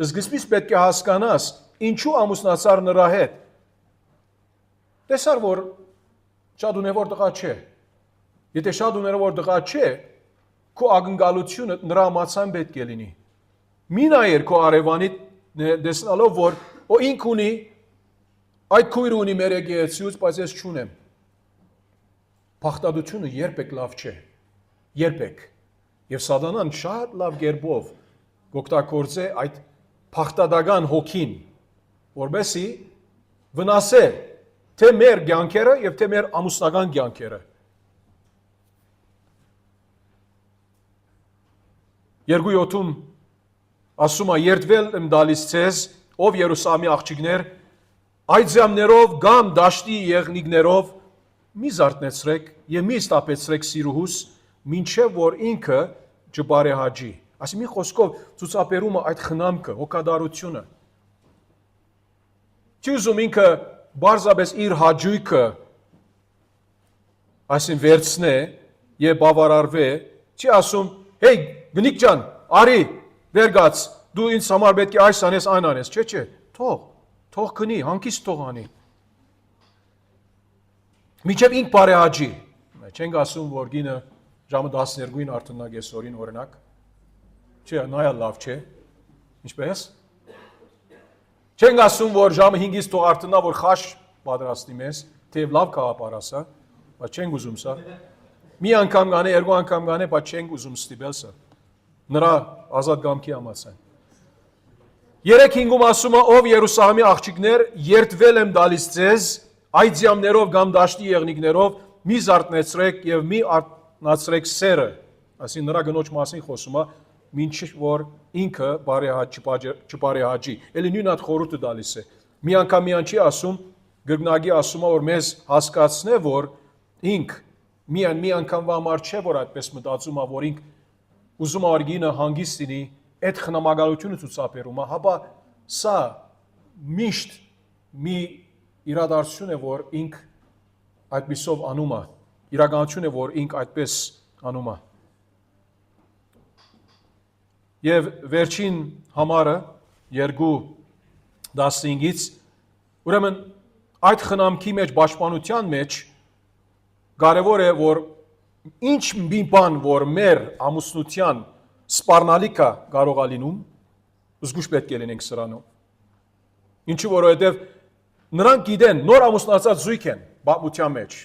սկզբից պետք է հասկանաս, ինչու ամուսնացար նրա հետ։ Տեսար, որ շատ ունևոր տղա չէ։ Եթե շատ ունևոր տղա չէ, քո ակնկալությունը նրա համացան պետք է լինի։ Մի նայեր քո արևանիդ տեսնալով, որ ինք ունի, այդ քույրը ունի մեր եկեղեցուց, բայց ես չունեմ։ Փախտadությունը երբեք լավ չէ։ Երբեք։ Եվ սատանան շատ լավ կերպով կօգտագործե այդ փախտadական հոգին, որբեսի վնասե թե մեր կյանքերը եւ թե մեր ամուսնական կյանքերը։ Երկու յոթում ասում է երդվել եմ դալիս ցեզ, ով Երուսաղեմի աղջիկներ, այդ ձամներով կամ դաշտի եղնիկներով մի զարթնեցրեք եւ մի ստապեցրեք սիրուհուս, մինչեւ որ ինքը չբարեհաջի։ Այսինքն մի խոսքով ցուցաբերում է այդ խնամքը, հոգադարությունը։ Չի ուզում ինքը բարձրապես իր հաջույքը այսին վերցնե եւ բավարարվե, չի ասում, «Հեյ, գնիկ ջան, արի, վերգաց, դու ինձ համար պետք է այս անես, այն անես»։ Չէ, թող գնի, հանգիստ թող անի։ Միջև ինք բարեհաջի։ Չենք ասում, որ գինը ժամը 12-ին արդյունակ այսօրին օրինակ։ Չէ, նայա լավ չէ։ Ինչպես։ Չենք ասում, որ ժամը 5-ից թող արդյունա, որ խաշ պատրաստի մեզ, թեև լավ կաղապար ասա, բայց չենք ուզում սա։ Մի անգամ գանե, երկու անգամ գանե, բայց չենք ուզում ստիպել սա։ Նրա ազատ կամքի համաձայն։ 3:5-ում ասում է, ով Երուսաղեմի աղջիկներ, երդվել եմ դալիս ձեզ, այդ ձյամներով կամ դաշտի եղնիկներով մի զարթնեցրեք եւ մի արթնացրեք սերը, այսինքն նրա գնոջ մասին խոսում է, մինչ որ ինքը չբարեհաջի։ Էլի նույն հատ խորհուրդը դալիս է։ Մի անգամ չի ասում, գրգնագի ասում է, որ մեզ հասկացնե, որ ինք մի անգամվա համար չէ, որ այդպես մտածում է, որ ինք ուզում է արգինը հանգիստ լինի, այդ խնամակալությունը ցուցաբերում է, հապա սա միշտ մի իրադարձություն է, որ ինք այդպիսով անում է, իրականություն է, որ ինք այդպես անում է։ Եվ վերջին համարը 2:15-ից, ուրեմն այդ խնամքի մեջ, պաշտպանության մեջ կարևոր է, որ ինչ մի բան, որ մեր ամուսնության սպառնալիքը կարող է լինում, զգուշ պետք է լինենք սրանով։ Ինչու որովհետև նրանք գիտեն, նոր ամուսնացած զույգ են պատմության մեջ։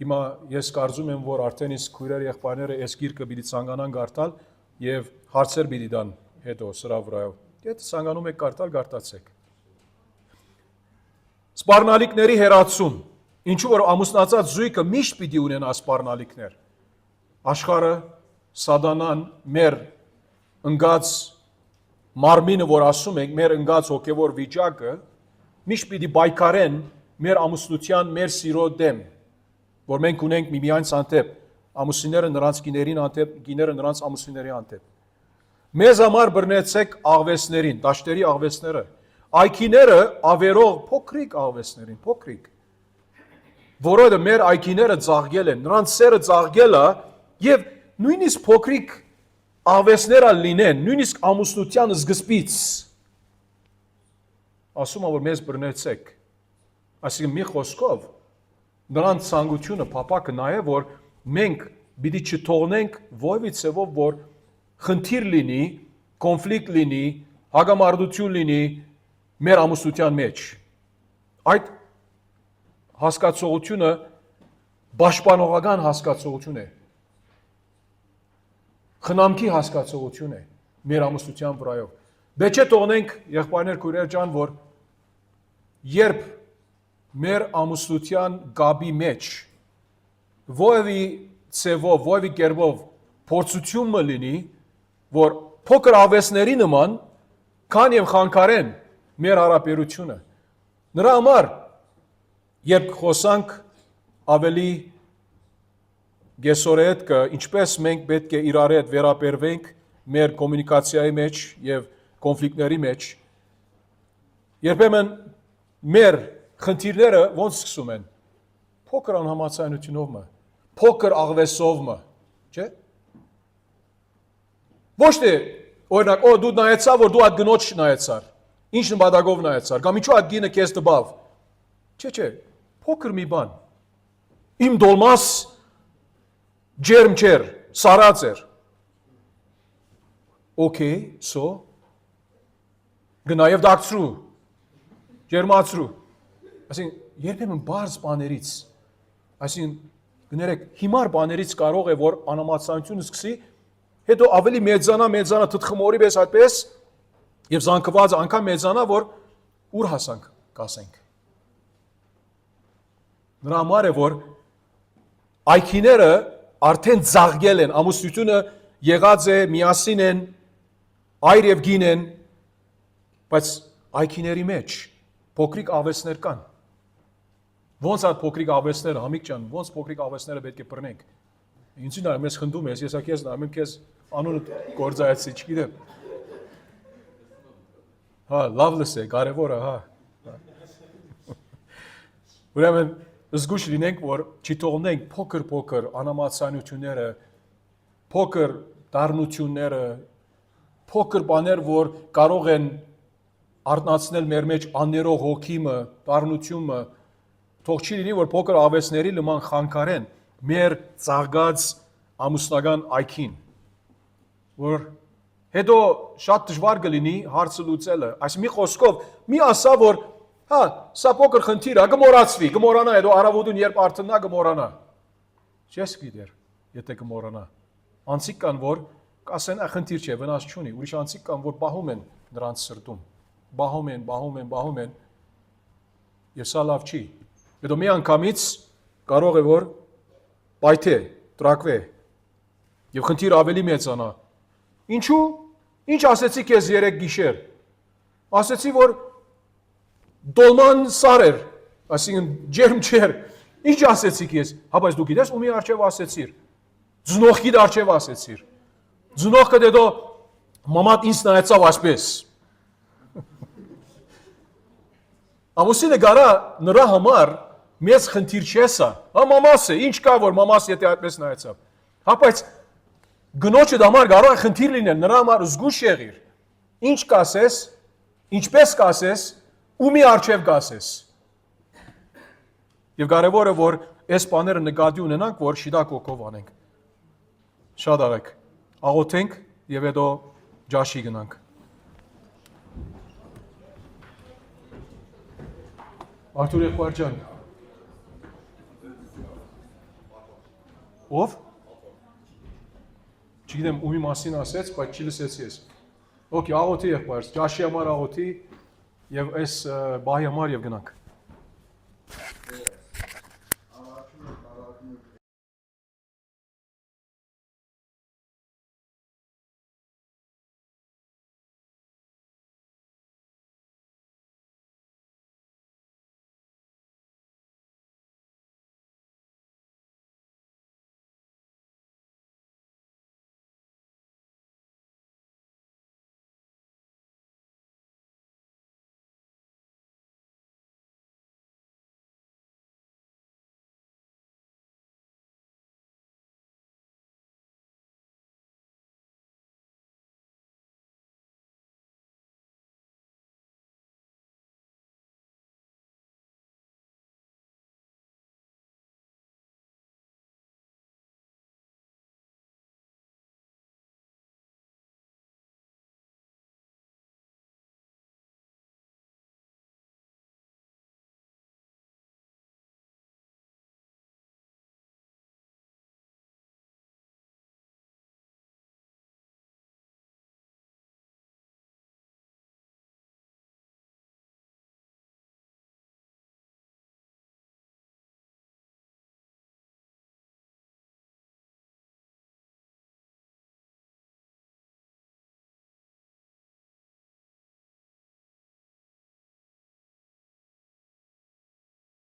Հիմա ես կարծում եմ, որ արդեն իսկ քույրեր եղբայրները այս գիրքը պիտի ցանկանան կարդալ եւ հարցեր պիտի տան հետո սրա վրայով։ Եթե ցանկանում եք կարդալ, կարդացեք։ Սպառնալիքների հերացում, ինչու որ ամուսնացած զույգը միշտ պիտի ունենա սպառնալիքներ։ Աշխարհը, սատանան, մեր ընկած մարմինը, որ ասում ենք, մեր ընկած հոգևոր վիճակը, միշտ պիտի պայքարեն մեր ամուսնության, մեր սիրո դեմ, որ մենք ունենք միմյանց հանդեպ, ամուսինները նրանց գիներին հանդեպ, գիները նրանց ամուսինների հանդեպ։ Մեզ համար բռնեցեք աղվեսներին, դաշտերի աղվեսները, այքիները ավերող փոքրիկ աղվեսներին, փոքրիկ, որոնը մեր այքիները ծաղկել են, նրանց սերը ծաղկել է եւ նույնիսկ փոքրիկ աղվեսները լինեն, նույնիսկ ամուսնության սկզբից ասում է, որ մեզ բռնեցեք, այսինքն մի խոսքով նրանց ցանկությունը փապակը նա է, որ մենք պիտի չթողնենք ովի ցևով, որ խնդիր լինի, կոնֆլիկտ լինի, հագամարտություն լինի մեր ամուսնության մեջ։ Այդ հասկացողությունը պաշտպանողական հասկացողություն է։ Խնամքի հասկացողություն է մեր ամուսնության վրայով։ Պետք է թողնենք եղբայրներ քույրեր ջան, որ երբ մեր ամուսնության գաբի մեջ ովի ցևով, ովի կերպով փորձություն լինի, որ փոքր աղվեսների նման քան եւ խանգարեն մեր հարաբերությունը։ Նրա համար երբ խոսանք ավելի գեսորետ կը, ինչպես մենք պետք է իրար հետ վերաբերվենք մեր կոմունիկացիայի մեջ եւ կոնֆլիկտների մեջ, երբեմն մեր խնդիրները ոնց սկսում են, փոքր անհամաձայնությունով, փոքր աղվեսով, չէ՞։ Ոչ թե օրինակ, դու նայեցա, որ դու այդ գնոջ նայեցար, ինչ նպատակով նայեցար, կամ ինչու այդ գինը քեզ տվավ։ Չէ, փոքր մի բան։ Իմ դոլմաս ջերմ չէր, սարած էր։ Okay, so գնա եւ դարձրու, ջերմացրու։ Այսինքն երբեմն բարձ բաներից Այսինքն գներեք հիմար բաներից կարող է որ անհամացանությունը սկսի, հետո ավելի մեծանա թթխմորի պես այդպես եւ զանգված անգամ մեծանա որ ուր հասանք կասենք։ Նրա համար է որ այքիները արդեն ծաղկել են, ամուսնությունը եղած է միասին են, այր եւ գին են, բայց այքիների մեջ փոքրիկ ավեսներ կան։ Ոնց այդ փոքրիկ ավեսները, Համիկ ջան, ոնց փոքրիկ ավեսները պետք է բռնենք։ Ինձ նա մեզ խնդում ես, ես ակես նայում եմ քեզ անունը գործայացի, չգիտեմ։ Հա, լավ լսե, կարևոր է, հա։ Ուրեմն զգուշ լինենք, որ չթողնենք փոքր անհամացանությունները, փոքր դառնությունները, փոքր բաներ, որ կարող են արտնացնել մեր մեջ աններող հոգիմը, դառնությունը, թող չի լինի, որ փոքր ավեսների նման խանգարեն մեր ծաղկած ամուսնական այքին, որ հետո շատ դժվար կլինի հարցը լուծելը, այս մի խոսքով մի ասա, որ հա, սա փոքր խնդիր է, կմոռացվի, կմոռանա, հետո առավոտուն երբ արթնա կմոռանա։ Չես գիտեր, եթե կմոռանա։ Անցիկ կան, որ կասեն, խնդիր չէ, վնաս չունի, ուրիշ անցիկ կան, որ բահում են նրանց սրտում, բահում են, եւ սա լավ չի։ Հետո մի անգամից կարող է որ պայթե, տրակվե եւ խնդիր ավելի մեծանա։ Ինչու՞։ Ինչ ասեցի քեզ երեք գիշեր։ Ասեցի որ դոլման սարեր, այսինքն ջերմ չէր։ Ինչ ասեցի քեզ։ Հա բայց դու գիտես ումի արչեւ ասեցիր։ Ձնողքի արչեւ ասեցիր։ Ձնողքը դե մամատ ինձ նայեցավ այսպես։ Ամուսինը գարա նրա համար մեծ խնդիր չէ սա։ Հա մամաս է, ինչ կա որ մամաս եթե այդպես նայեցավ։ Հա բայց գնոջը համար կարող է խնդիր լինել, նրա համար զգուշ եղիր։ Ինչ կասես, ինչպես կասես, ումի արչև կասես։ Եվ կարևորը որ այս բաները նկատի ունենանք, որ շիտակ օքով անենք։ Շատ արեք։ Աղոթենք եւ հետո ջաշի գնանք։ Արթուր եղբայր ջան։ Ով։ Չգիտեմ ումի մասին ասեց, բայց չի լսեցի ես։ Okay, աղոթի եղբայր, ջաշի համար աղոթի եւ այս բայ համար եւ գնանք։